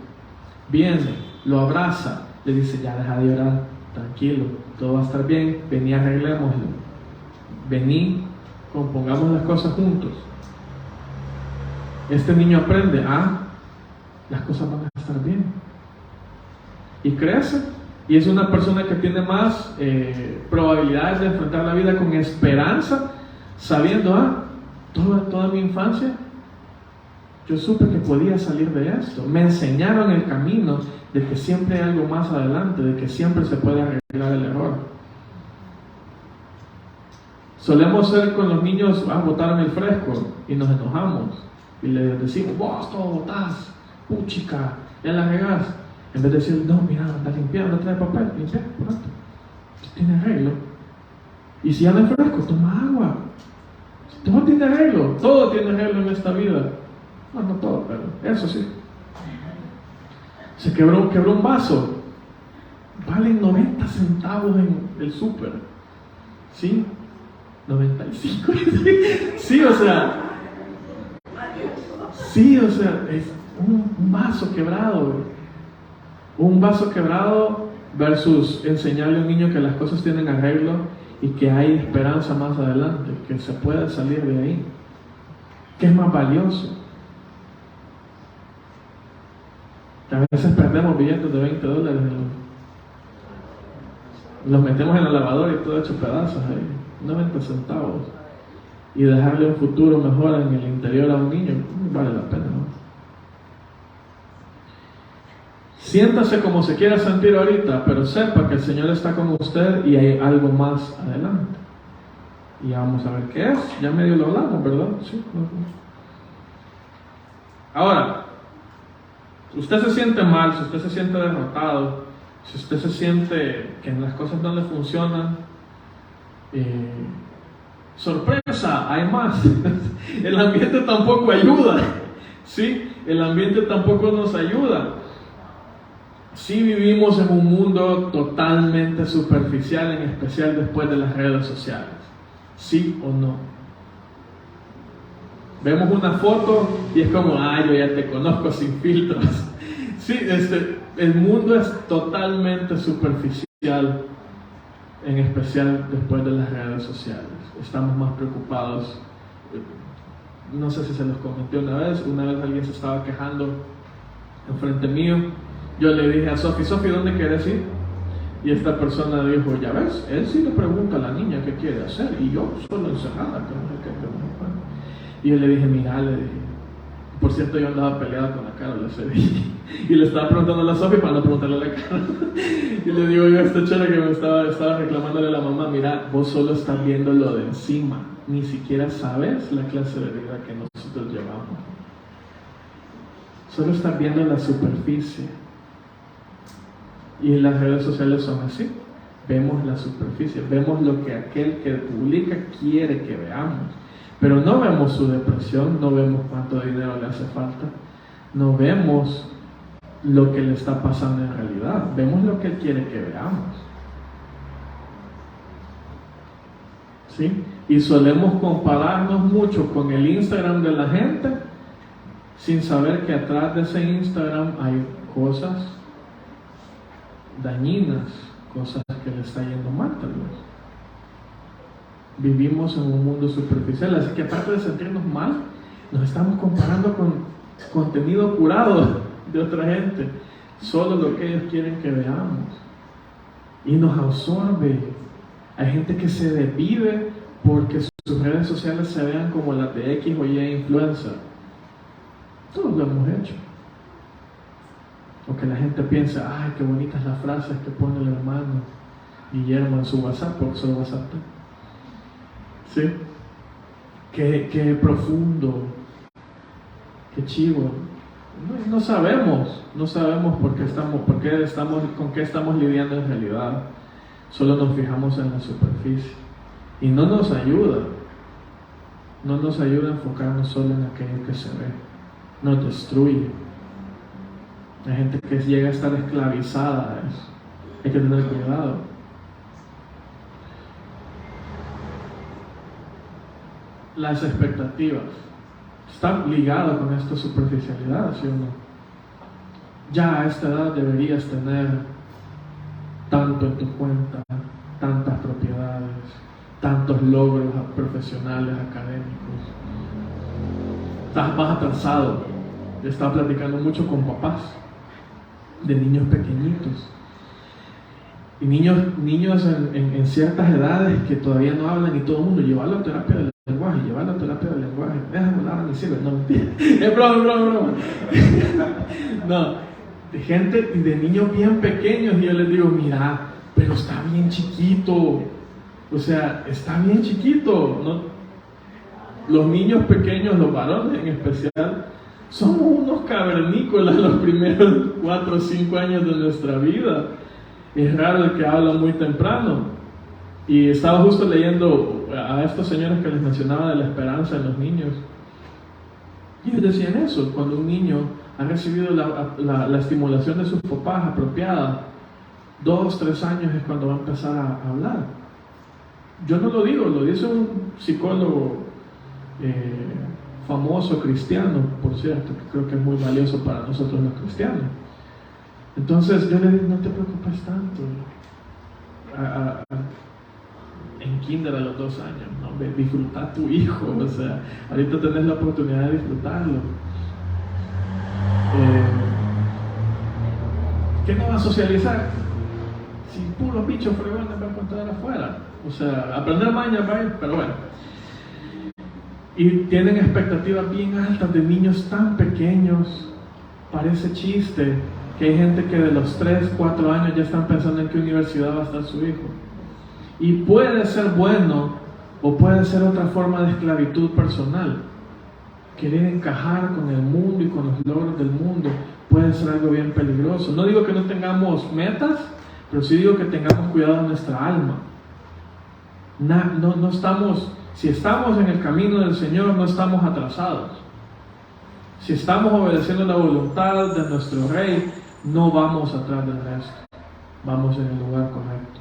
viene, lo abraza, le dice: ya deja de llorar, tranquilo, todo va a estar bien, vení, arreglémoslo, vení, compongamos las cosas juntos. Este niño aprende: las cosas van a estar bien, y crece, y es una persona que tiene más probabilidades de enfrentar la vida con esperanza, sabiendo: toda mi infancia yo supe que podía salir de esto, me enseñaron el camino de que siempre hay algo más adelante, de que siempre se puede arreglar el error. Solemos ser con los niños: botaron el fresco, y nos enojamos y les decimos: vos todo botás, puchica, ya la regás. En vez de decir: no, mira, anda limpiando, trae papel, limpia, por tanto, tiene arreglo. Y si ya no hay fresco, toma agua. Todo tiene arreglo en esta vida. Bueno, no todo, pero eso sí. Se quebró un vaso, valen 90 centavos en el súper, ¿sí? 95. Sí, o sea, es un vaso quebrado. Un vaso quebrado versus enseñarle a un niño que las cosas tienen arreglo y que hay esperanza más adelante, que se puede salir de ahí. ¿Qué es más valioso? A veces perdemos billetes de $20, los metemos en la lavadora y todo hecho pedazos ahí, 90 centavos, y dejarle un futuro mejor en el interior a un niño, vale la pena, ¿no? Siéntase como se quiera sentir ahorita, pero sepa que el Señor está con usted y hay algo más adelante. Y vamos a ver qué es. Ya medio lo hablamos, ¿verdad? Sí. Ahora, si usted se siente mal, si usted se siente derrotado, si usted se siente que las cosas no le funcionan, sorpresa, hay más. El ambiente tampoco ayuda, ¿sí? El ambiente tampoco nos ayuda. Sí, vivimos en un mundo totalmente superficial, en especial después de las redes sociales. ¿Sí o no? Vemos una foto y es como: yo ya te conozco sin filtros. Sí, el mundo es totalmente superficial, en especial después de las redes sociales. Estamos más preocupados. No sé si se los comenté una vez alguien se estaba quejando enfrente mío. Yo le dije a Sofi: ¿dónde quieres ir? Y esta persona dijo: ya ves, él sí le pregunta a la niña qué quiere hacer, y yo solo encerrada, que no sé qué. Y yo le dije: mira, por cierto, yo andaba peleado con la Carol ese día, y le estaba preguntando a la Sofi para no preguntarle a la Carol. Y le digo yo a esta chera que me estaba reclamándole a la mamá: mira, vos solo estás viendo lo de encima, ni siquiera sabes la clase de vida que nosotros llevamos. Solo estás viendo la superficie. Y las redes sociales son así: vemos la superficie, vemos lo que aquel que publica quiere que veamos, pero no vemos su depresión, no vemos cuánto dinero le hace falta, no vemos lo que le está pasando en realidad, vemos lo que él quiere que veamos, ¿sí? Y solemos compararnos mucho con el Instagram de la gente, sin saber que atrás de ese Instagram hay cosas dañinas, cosas que le está yendo mal tal vez. Vivimos en un mundo superficial, así que aparte de sentirnos mal, nos estamos comparando con contenido curado de otra gente, solo lo que ellos quieren que veamos, y nos absorbe. Hay gente que se desvive porque sus redes sociales se vean como las de X o Y influencer. Todos lo hemos hecho. O que la gente piensa: qué bonitas las frases que pone el hermano Guillermo en su WhatsApp, porque solo WhatsApp. ¿Sí? Qué profundo, qué chivo. No sabemos con qué estamos lidiando en realidad. Solo nos fijamos en la superficie y no nos ayuda. no nos ayuda a enfocarnos solo en aquello que se ve, nos destruye. Hay gente que llega a estar esclavizada a eso. Hay que tener cuidado. Las expectativas están ligadas con esta superficialidad, ¿sí o no? Ya a esta edad deberías tener tanto en tu cuenta, tantas propiedades, tantos logros profesionales, académicos. Estás más atrasado. Yo estaba platicando mucho con papás de niños pequeñitos. Y niños en ciertas edades que todavía no hablan, y todo el mundo llevarlo a terapia del lenguaje, déjame hablar a mi sirve, no mentira, es broma. No, de gente y de niños bien pequeños, y yo les digo, mira, pero está bien chiquito, o sea, está bien chiquito, ¿no? Los niños pequeños, los varones en especial, somos unos cavernícolas los primeros 4 o 5 años de nuestra vida. Es raro el que habla muy temprano. Y estaba justo leyendo a estos señores que les mencionaba de la esperanza en los niños. Y ellos decían eso: cuando un niño ha recibido la estimulación de sus papás apropiada, 2 o 3 años es cuando va a empezar a hablar. Yo no lo digo, lo dice un psicólogo famoso cristiano, por cierto, que creo que es muy valioso para nosotros los cristianos. Entonces yo le digo, no te preocupes tanto. En kinder a los 2 años, ¿no? Disfruta a tu hijo, o sea, ahorita tenés la oportunidad de disfrutarlo. ¿Qué no va a socializar? Si puros bichos fregones va a encontrar afuera. O sea, aprender mañas, pero bueno. Y tienen expectativas bien altas de niños tan pequeños. Parece chiste que hay gente que de los 3, 4 años ya están pensando en qué universidad va a estar su hijo. Y puede ser bueno, o puede ser otra forma de esclavitud personal. Querer encajar con el mundo y con los logros del mundo puede ser algo bien peligroso. No digo que no tengamos metas, pero sí digo que tengamos cuidado de nuestra alma. No estamos, si estamos en el camino del Señor, no estamos atrasados. Si estamos obedeciendo la voluntad de nuestro Rey, no vamos atrás del resto, vamos en el lugar correcto.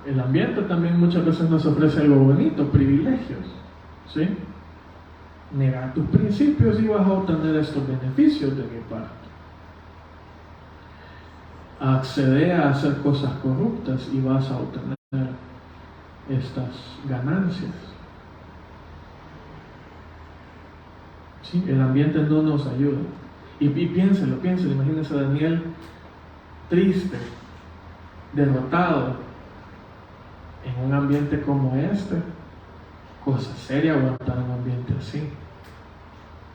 El ambiente también muchas veces nos ofrece algo bonito, privilegios, ¿sí? Negar tus principios y vas a obtener estos beneficios de mi parte. Acceder a hacer cosas corruptas y vas a obtener estas ganancias. ¿Sí? El ambiente no nos ayuda. Y piénselo, imagínense a Daniel triste, derrotado, en un ambiente como este. Cosa seria aguantar un ambiente así.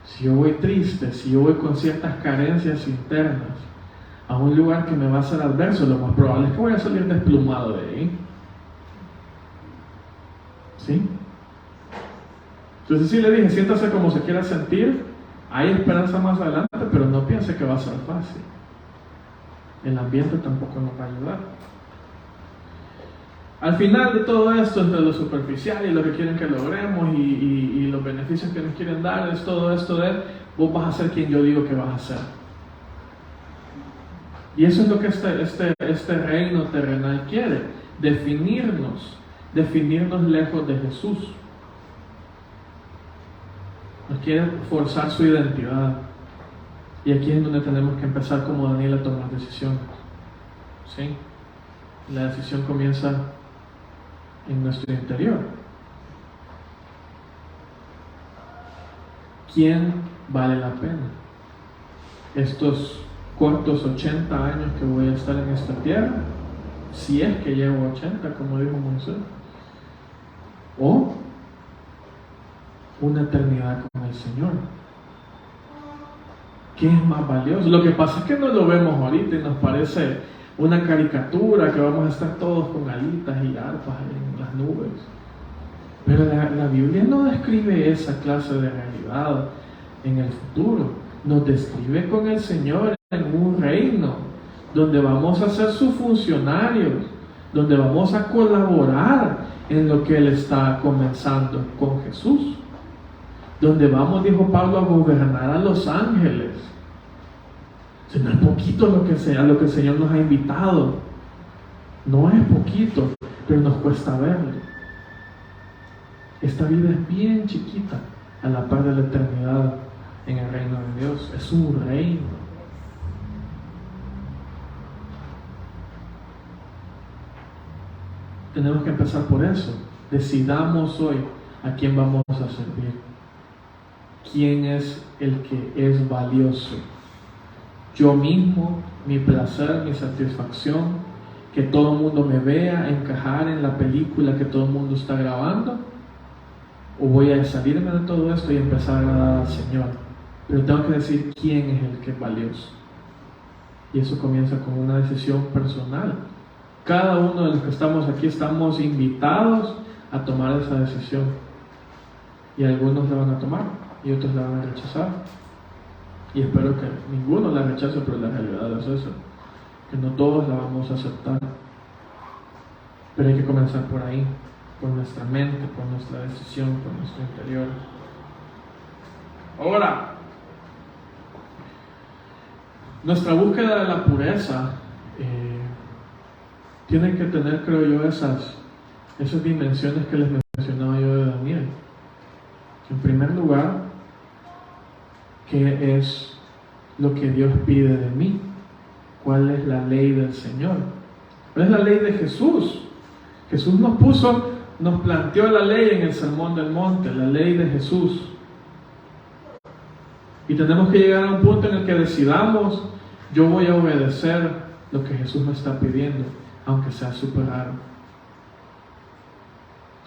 Si yo voy triste, si yo voy con ciertas carencias internas a un lugar que me va a ser adverso, lo más probable es que voy a salir desplumado de ahí. ¿Sí? Entonces sí le dije, siéntase como se quiera sentir, hay esperanza más adelante, pero no piense que va a ser fácil. El ambiente tampoco nos va a ayudar. Al final de todo esto, entre lo superficial y lo que quieren que logremos y los beneficios que nos quieren dar, es todo esto de vos vas a ser quien yo digo que vas a ser. Y eso es lo que este reino terrenal quiere, definirnos lejos de Jesús. Nos quiere forzar su identidad. Y aquí es donde tenemos que empezar como Daniel a tomar decisiones. ¿Sí? La decisión comienza en nuestro interior. ¿Quién vale la pena? Estos cortos 80 años que voy a estar en esta tierra, si es que llego a 80, como dijo Moisés, o una eternidad con el Señor. ¿Qué es más valioso? Lo que pasa es que no lo vemos ahorita y nos parece una caricatura que vamos a estar todos con alitas y arpas en las nubes. Pero la Biblia no describe esa clase de realidad en el futuro. Nos describe con el Señor en un reino donde vamos a ser sus funcionarios, donde vamos a colaborar en lo que Él está comenzando con Jesús, donde vamos, dijo Pablo, a gobernar a los ángeles. O sea, no es poquito lo que el Señor nos ha invitado, no es poquito, pero nos cuesta verlo. Esta vida es bien chiquita a la par de la eternidad en el reino de Dios. Es un reino. Tenemos que empezar por eso. Decidamos hoy a quién vamos a servir. ¿Quién es el que es valioso? ¿Yo mismo, mi placer, mi satisfacción, que todo el mundo me vea encajar en la película que todo el mundo está grabando? ¿O voy a salirme de todo esto y empezar a agradar al Señor? Pero tengo que decir quién es el que es valioso. Y eso comienza con una decisión personal. Cada uno de los que estamos aquí estamos invitados a tomar esa decisión. Y algunos la van a tomar y otros la van a rechazar. Y espero que ninguno la rechace, pero la realidad es esa, que no todos la vamos a aceptar. Pero hay que comenzar por ahí, por nuestra mente, por nuestra decisión, por nuestro interior. Ahora, nuestra búsqueda de la pureza tiene que tener, creo yo, esas dimensiones que les mencionaba yo de Daniel. En primer lugar, ¿qué es lo que Dios pide de mí? ¿Cuál es la ley del Señor? ¿Cuál es la ley de Jesús? Jesús nos planteó la ley en el Sermón del Monte, la ley de Jesús. Y tenemos que llegar a un punto en el que decidamos, yo voy a obedecer lo que Jesús me está pidiendo, aunque sea súper raro,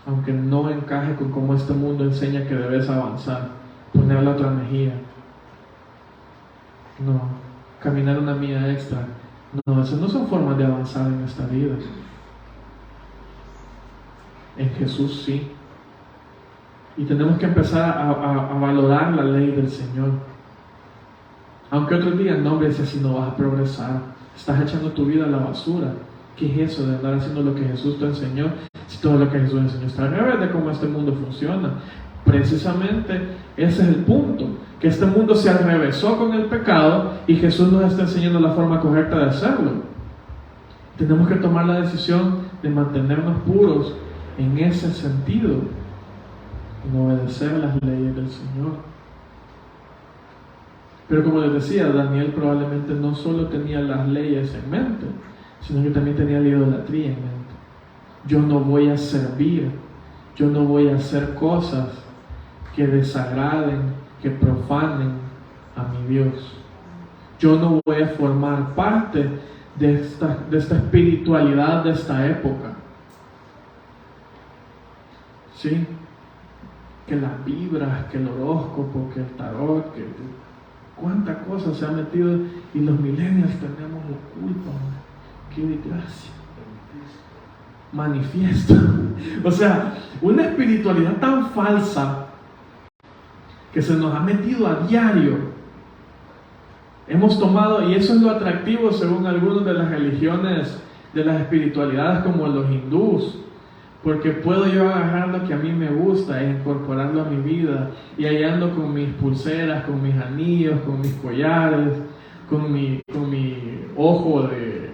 aunque no encaje con cómo este mundo enseña que debes avanzar, poner la otra mejilla, no, caminar una milla extra, no, esas no son formas de avanzar en esta vida. En Jesús sí. Y tenemos que empezar a valorar la ley del Señor. Aunque otros digan, no, hombre, si así no vas a progresar, estás echando tu vida a la basura. ¿Qué es eso de andar haciendo lo que Jesús te enseñó? Si todo lo que Jesús enseñó está al revés de cómo este mundo funciona. Precisamente ese es el punto, que este mundo se arrevesó con el pecado y Jesús nos está enseñando la forma correcta de hacerlo. Tenemos que tomar la decisión de mantenernos puros en ese sentido, en obedecer las leyes del Señor. Pero como les decía, Daniel probablemente no solo tenía las leyes en mente, sino que también tenía la idolatría en mente. Yo no voy a servir, yo no voy a hacer cosas que desagraden, que profanen a mi Dios. Yo no voy a formar parte de esta espiritualidad de esta época. ¿Sí? Que las vibras, que el horóscopo, que el tarot, que cuánta cosa se ha metido, y los millennials tenemos la culpa. ¡Qué desgracia! Manifiesta. O sea, una espiritualidad tan falsa que se nos ha metido a diario. Hemos tomado, y eso es lo atractivo según algunos de las religiones, de las espiritualidades como los hindús, porque puedo yo agarrar lo que a mí me gusta e incorporarlo a mi vida, y ahí ando con mis pulseras, con mis anillos, con mis collares, con mi ojo de,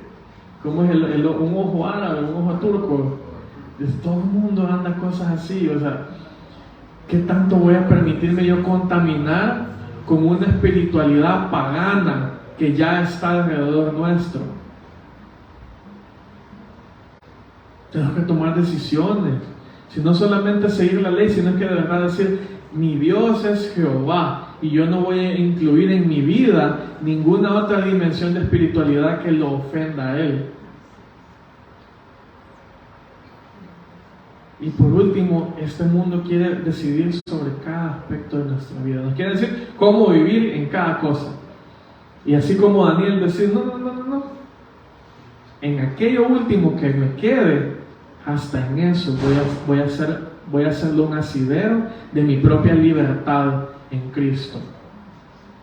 ¿cómo es un ojo árabe, un ojo turco? Todo el mundo anda cosas así. O sea, ¿qué tanto voy a permitirme yo contaminar con una espiritualidad pagana que ya está alrededor nuestro? Tenemos que tomar decisiones, si no solamente seguir la ley, sino que de verdad decir, mi Dios es Jehová, y yo no voy a incluir en mi vida ninguna otra dimensión de espiritualidad que lo ofenda a Él. Y por último, este mundo quiere decidir sobre cada aspecto de nuestra vida. Nos quiere decir cómo vivir en cada cosa. Y así como Daniel decir, no. En aquello último que me quede, hasta en eso voy a hacerlo un asidero de mi propia libertad en Cristo.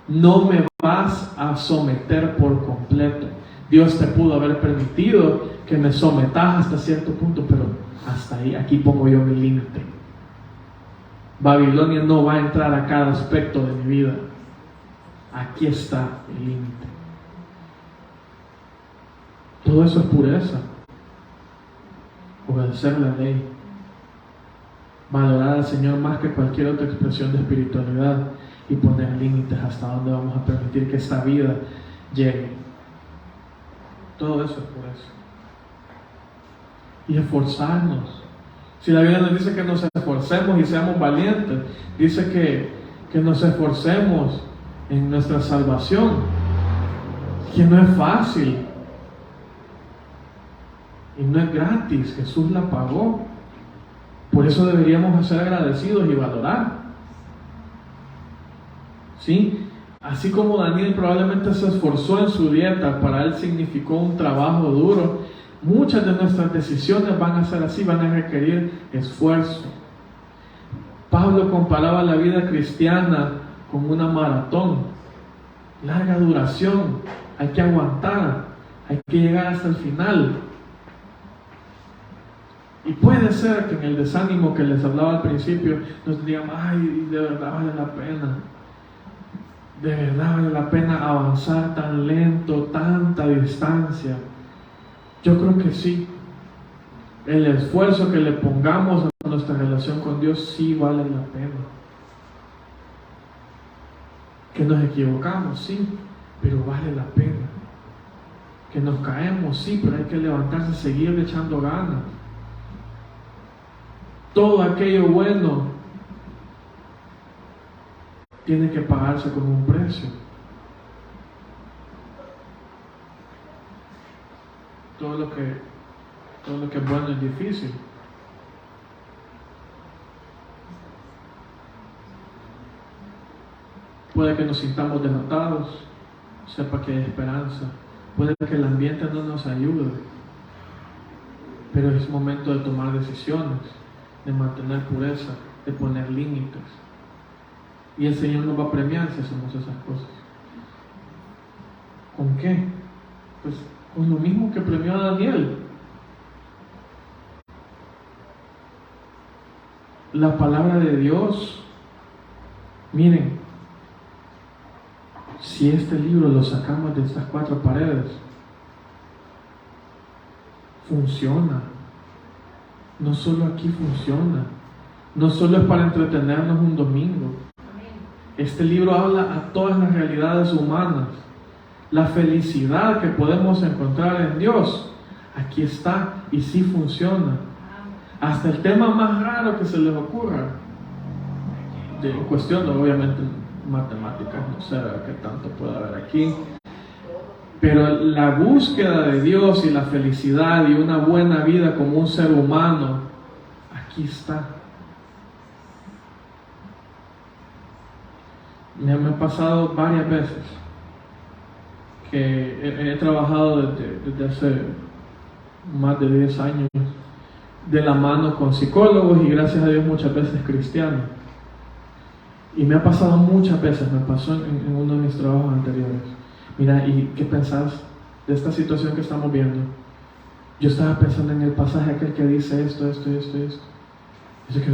No me vas a someter por completo. Dios te pudo haber permitido que me sometas hasta cierto punto, pero hasta ahí, aquí pongo yo mi límite. Babilonia no va a entrar a cada aspecto de mi vida. Aquí está el límite. Todo eso es pureza. Obedecer la ley. Valorar al Señor más que cualquier otra expresión de espiritualidad y poner límites hasta dónde vamos a permitir que esta vida llegue. Todo eso es pureza. Y esforzarnos. Si la Biblia nos dice que nos esforcemos y seamos valientes, dice que nos esforcemos en nuestra salvación, que no es fácil y no es gratis. Jesús la pagó. Por eso deberíamos ser agradecidos y valorar. ¿Sí? Así como Daniel probablemente se esforzó en su dieta, para él significó un trabajo duro, muchas de nuestras decisiones van a ser así, van a requerir esfuerzo. Pablo comparaba la vida cristiana con una maratón, larga duración, hay que aguantar, hay que llegar hasta el final. Y puede ser que en el desánimo que les hablaba al principio nos digan, ay, de verdad vale la pena. De verdad vale la pena avanzar tan lento, tanta distancia. Yo creo que sí. El esfuerzo que le pongamos a nuestra relación con Dios sí vale la pena. Que nos equivocamos, sí, pero vale la pena. Que nos caemos, sí, pero hay que levantarse, seguir echando ganas. Todo aquello bueno tiene que pagarse con un precio. Todo lo que es bueno es difícil. Puede que nos sintamos derrotados, sepa que hay esperanza. Puede que el ambiente no nos ayude, pero es momento de tomar decisiones, de mantener pureza, de poner límites. Y el Señor nos va a premiar si hacemos esas cosas. ¿Con qué? Pues con lo mismo que premió a Daniel. La palabra de Dios. Miren, si este libro lo sacamos de estas 4 paredes, funciona. No solo aquí funciona. No solo es para entretenernos un domingo. Este libro habla a todas las realidades humanas. La felicidad que podemos encontrar en Dios, aquí está y sí funciona. Hasta el tema más raro que se les ocurra, de cuestión de, obviamente, matemáticas, no sé qué tanto puede haber aquí, pero la búsqueda de Dios y la felicidad y una buena vida como un ser humano, aquí está. Me ha pasado varias veces que he trabajado desde hace más de 10 años de la mano con psicólogos y gracias a Dios muchas veces cristianos. Y me ha pasado muchas veces, me pasó en uno de mis trabajos anteriores. Mira, ¿y qué pensás de esta situación que estamos viendo? Yo estaba pensando en el pasaje aquel que dice esto. Dice que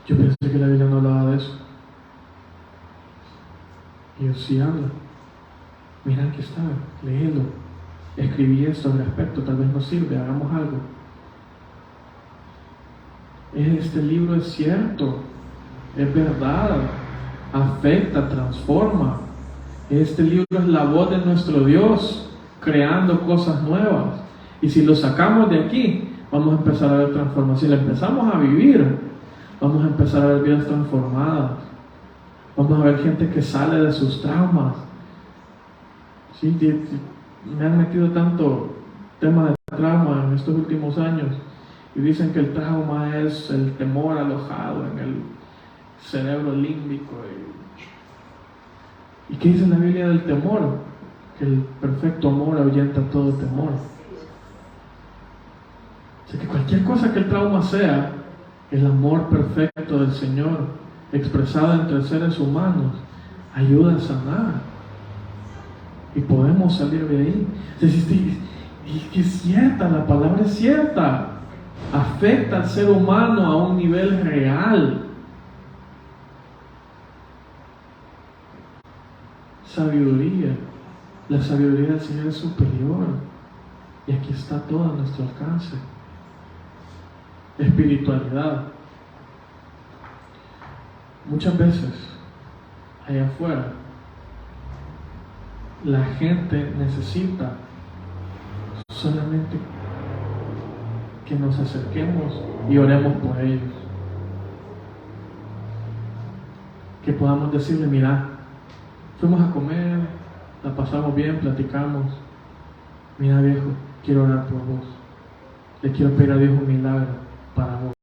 yo pensé que la Biblia no hablaba de eso. Y yo, sí habla. Mira, aquí está, léelo. Escribí esto al respecto, tal vez nos sirve, hagamos algo. Este libro es cierto, es verdad, afecta, transforma. Este libro es la voz de nuestro Dios, creando cosas nuevas. Y si lo sacamos de aquí, vamos a empezar a ver transformación. Si lo empezamos a vivir, vamos a empezar a ver vidas transformadas. Vamos a ver gente que sale de sus traumas. ¿Sí? Me han metido tanto tema de trauma en estos últimos años y dicen que el trauma es el temor alojado en el cerebro límbico. ¿Y qué dice la Biblia del temor? Que el perfecto amor ahuyenta todo temor. O sea que cualquier cosa que el trauma sea, el amor perfecto del Señor expresado entre seres humanos ayuda a sanar. y podemos salir de ahí. Y que es cierta, la palabra es cierta. Afecta al ser humano a un nivel real. Sabiduría. La sabiduría del Señor es superior. Y aquí está todo a nuestro alcance. Espiritualidad. Muchas veces, allá afuera, la gente necesita solamente que nos acerquemos y oremos por ellos. Que podamos decirle, mira, fuimos a comer, la pasamos bien, platicamos. Mira, viejo, quiero orar por vos. Le quiero pedir a Dios un milagro para vos.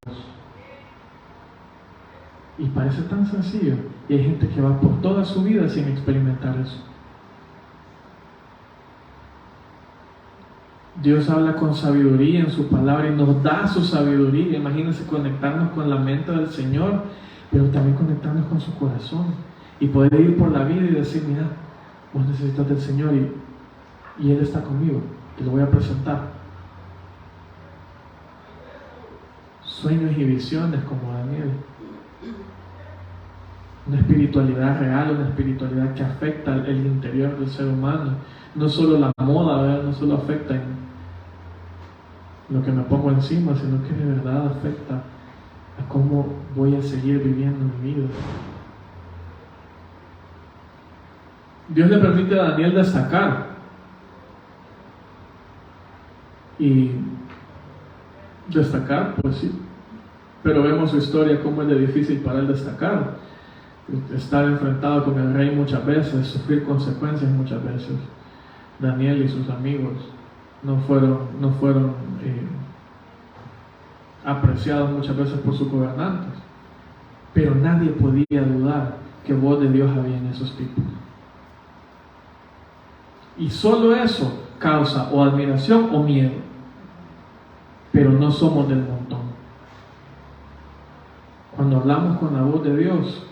Y parece tan sencillo. Y hay gente que va por toda su vida sin experimentar eso. Dios habla con sabiduría en su palabra y nos da su sabiduría. Imagínense conectarnos con la mente del Señor, pero también conectarnos con su corazón. Y poder ir por la vida y decir, mira, vos necesitas del Señor y Él está conmigo. Te lo voy a presentar. Sueños y visiones como Daniel. Una espiritualidad real, una espiritualidad que afecta el interior del ser humano. No solo la moda, ¿verdad? No solo afecta en lo que me pongo encima, sino que de verdad afecta a cómo voy a seguir viviendo mi vida. Dios le permite a Daniel destacar. Y destacar, pues sí. Pero vemos su historia, cómo es de difícil para él destacar. Estar enfrentado con el rey muchas veces, sufrir consecuencias muchas veces. Daniel y sus amigos no fueron apreciados muchas veces por sus gobernantes, pero nadie podía dudar que voz de Dios había en esos tipos. Y solo eso causa o admiración o miedo, pero no somos del montón. Cuando hablamos con la voz de Dios,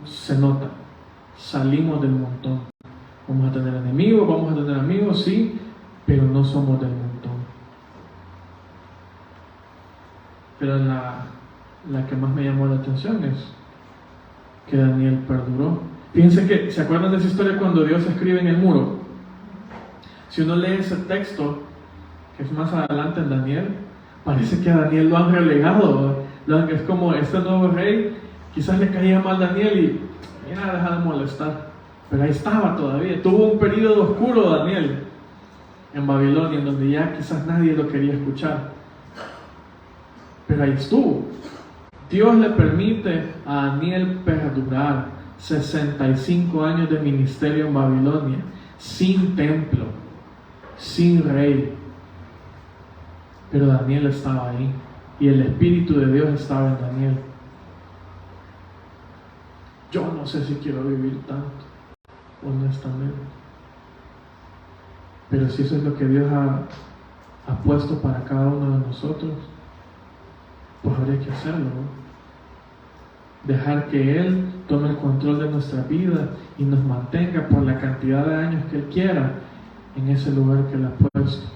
se nota, salimos del montón. Vamos a tener enemigos, vamos a tener amigos, sí, pero no somos del montón. Pero la que más me llamó la atención es que Daniel perduró. Fíjense que, ¿se acuerdan de esa historia cuando Dios escribe en el muro? Si uno lee ese texto, que es más adelante en Daniel, parece que a Daniel lo han relegado. Es como este nuevo rey, quizás le caía mal a Daniel y mira, deja de molestar. Pero ahí estaba todavía. Tuvo un periodo oscuro Daniel en Babilonia, en donde ya quizás nadie lo quería escuchar. Pero ahí estuvo. Dios le permite a Daniel perdurar 65 años de ministerio en Babilonia, sin templo, sin rey. Pero Daniel estaba ahí y el Espíritu de Dios estaba en Daniel. Yo no sé si quiero vivir tanto, honestamente. Pero si eso es lo que Dios ha puesto para cada uno de nosotros, pues habría que hacerlo, ¿no? Dejar que Él tome el control de nuestra vida y nos mantenga por la cantidad de años que Él quiera en ese lugar que Él ha puesto.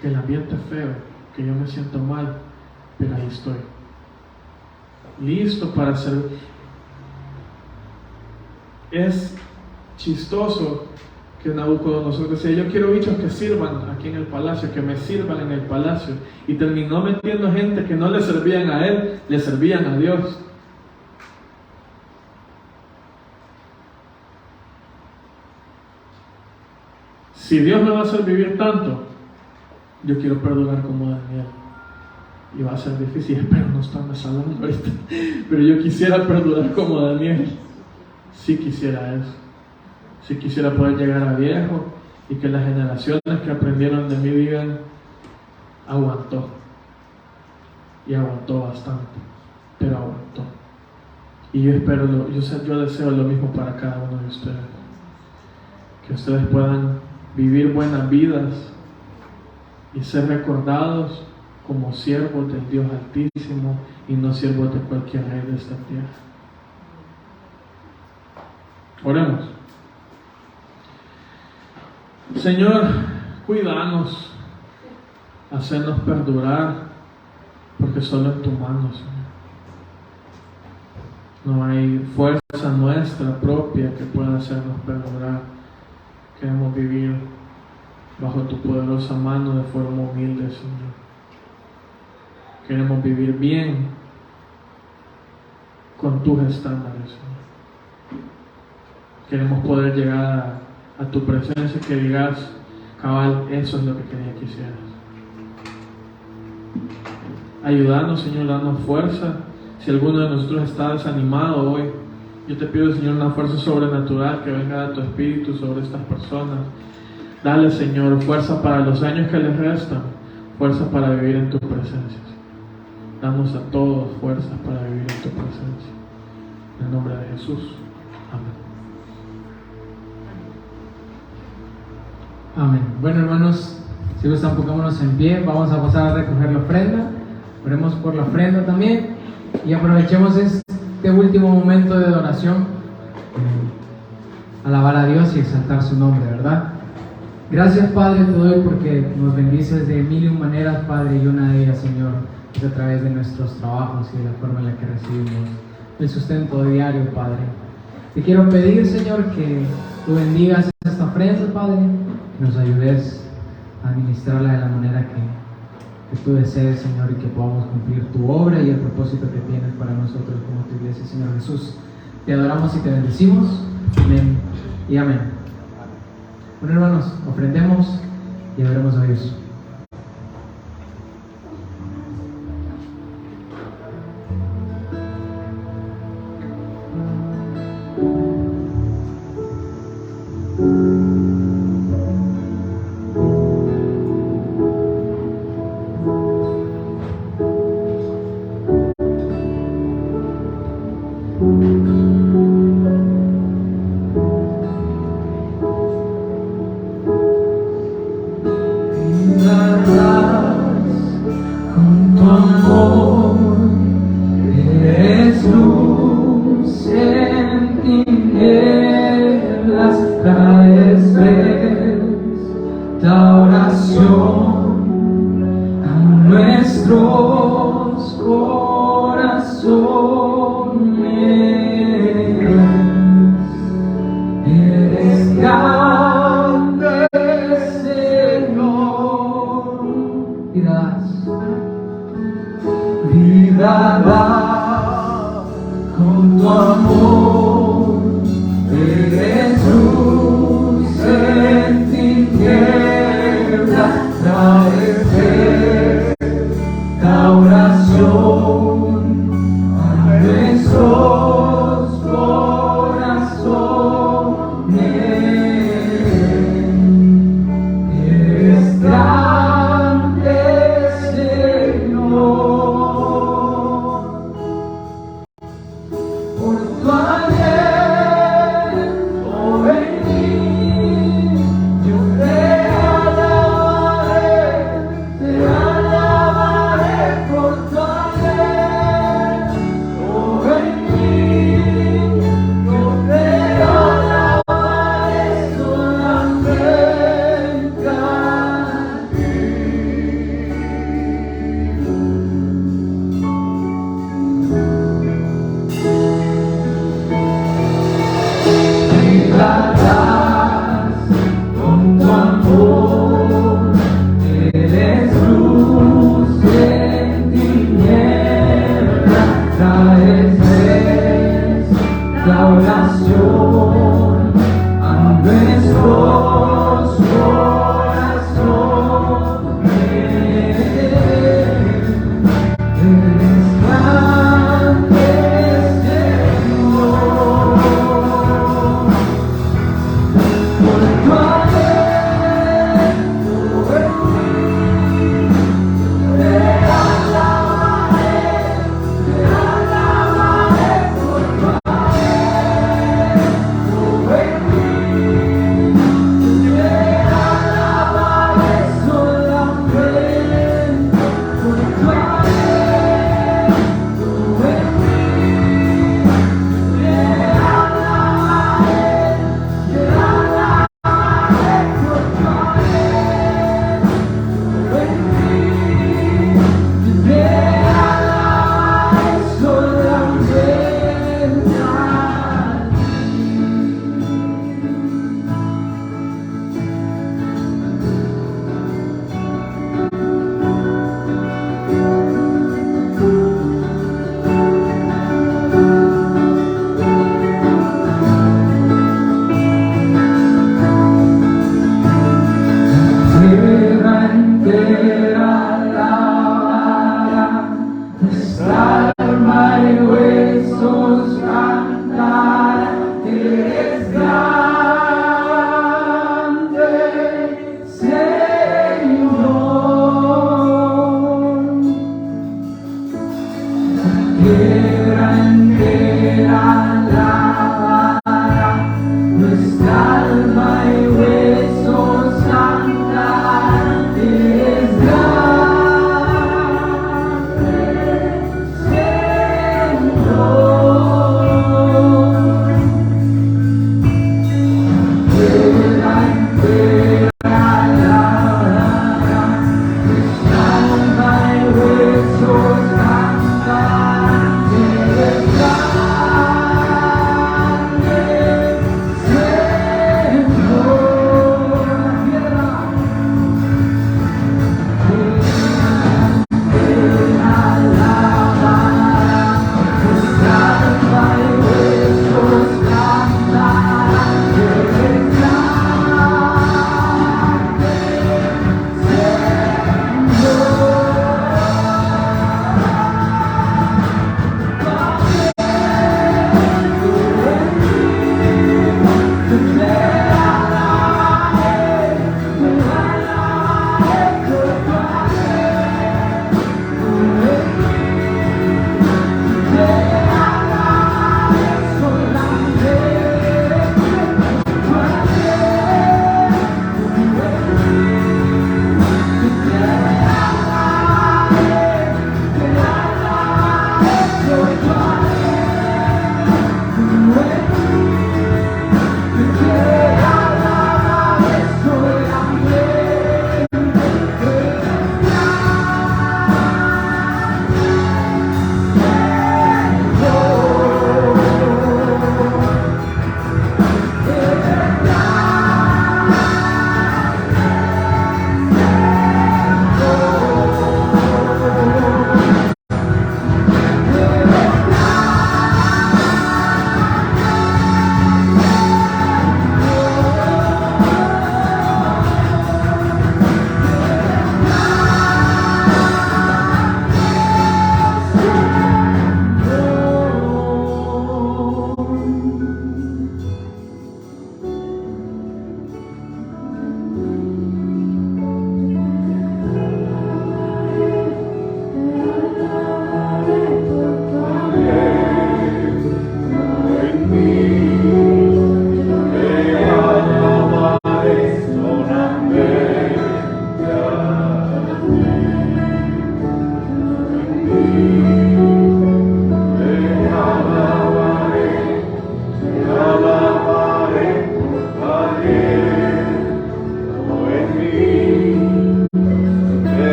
Que el ambiente es feo, que yo me siento mal, pero ahí estoy. Listo para servir. Es chistoso que Nabucodonosor decía, yo quiero bichos que sirvan aquí en el palacio, que me sirvan en el palacio. Y terminó metiendo gente que no le servían a él, le servían a Dios. Si Dios me va a hacer vivir tanto, yo quiero perdonar como Daniel. Y va a ser difícil, espero no estarme salvando ahorita. Pero yo quisiera perdonar como Daniel. Sí quisiera eso. Si quisiera poder llegar a viejo y que las generaciones que aprendieron de mí digan, aguantó. Y aguantó bastante, pero aguantó. Y yo yo deseo lo mismo para cada uno de ustedes. Que ustedes puedan vivir buenas vidas y ser recordados como siervos del Dios Altísimo y no siervos de cualquier rey de esta tierra. Oremos. Señor, cuídanos, hacernos perdurar, porque solo en tu mano, Señor. No hay fuerza nuestra propia que pueda hacernos perdurar. Queremos vivir bajo tu poderosa mano de forma humilde, Señor. Queremos vivir bien con tus estándares, Señor. Queremos poder llegar a tu presencia, que digas, cabal, eso es lo que quería que hicieras. Ayúdanos, Señor, danos fuerza. Si alguno de nosotros está desanimado hoy, yo te pido, Señor, una fuerza sobrenatural que venga de tu Espíritu sobre estas personas. Dale, Señor, fuerza para los años que les restan, fuerza para vivir en tu presencia. Danos a todos fuerzas para vivir en tu presencia. En el nombre de Jesús. Amén. Amén. Bueno, hermanos, si gustan, pongámonos en pie. Vamos a pasar a recoger la ofrenda. Oremos por la ofrenda también. Y aprovechemos este último momento de adoración. Alabar a Dios y exaltar su nombre, ¿verdad? Gracias, Padre, te doy porque nos bendices de mil y un maneras, Padre, y una de ellas, Señor, es a través de nuestros trabajos y de la forma en la que recibimos el sustento diario, Padre. Te quiero pedir, Señor, que tú bendigas esta ofrenda, Padre, que nos ayudes a administrarla de la manera que tú desees, Señor, y que podamos cumplir tu obra y el propósito que tienes para nosotros como tu iglesia, Señor Jesús. Te adoramos y te bendecimos. Amén y amén. Bueno, hermanos, ofrendemos y adoremos a Dios.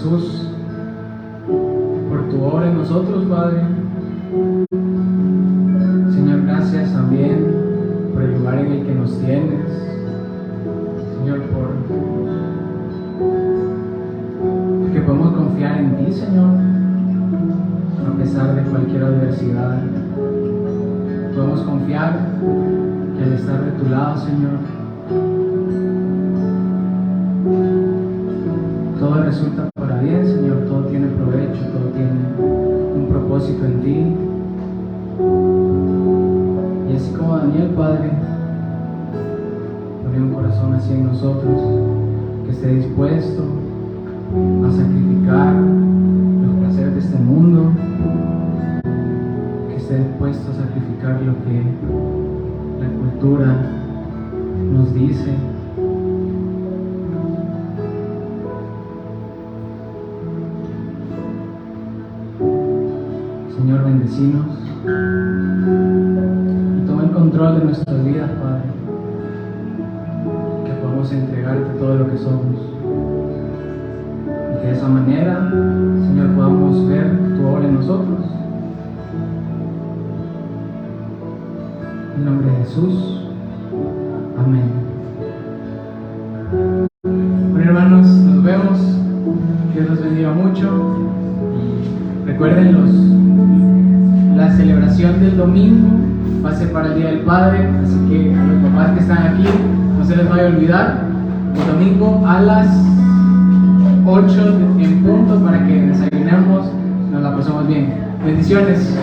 Jesús, por tu obra en nosotros, Padre. Señor, gracias también por el lugar en el que nos tienes. Señor, porque podemos confiar en ti, Señor, a pesar de cualquier adversidad. Podemos confiar que al estar de tu lado, Señor, todo resulta para bien, Señor. Todo tiene provecho, todo tiene un propósito en ti. Y así como Daniel, Padre, pone un corazón así en nosotros, que esté dispuesto a sacrificar los placeres de este mundo, que esté dispuesto a sacrificar lo que la cultura nos dice. Señor, bendecinos y toma el control de nuestras vidas, Padre, que podamos entregarte todo lo que somos y que de esa manera, Señor, podamos ver tu obra en nosotros. En nombre de Jesús, amén. Bueno, hermanos, nos vemos. Dios los bendiga mucho. Y recuerden, la celebración del domingo va a ser para el Día del Padre, así que a los papás que están aquí no se les vaya a olvidar, el domingo a las 8 en punto, para que desayunemos, nos la pasemos bien. Bendiciones.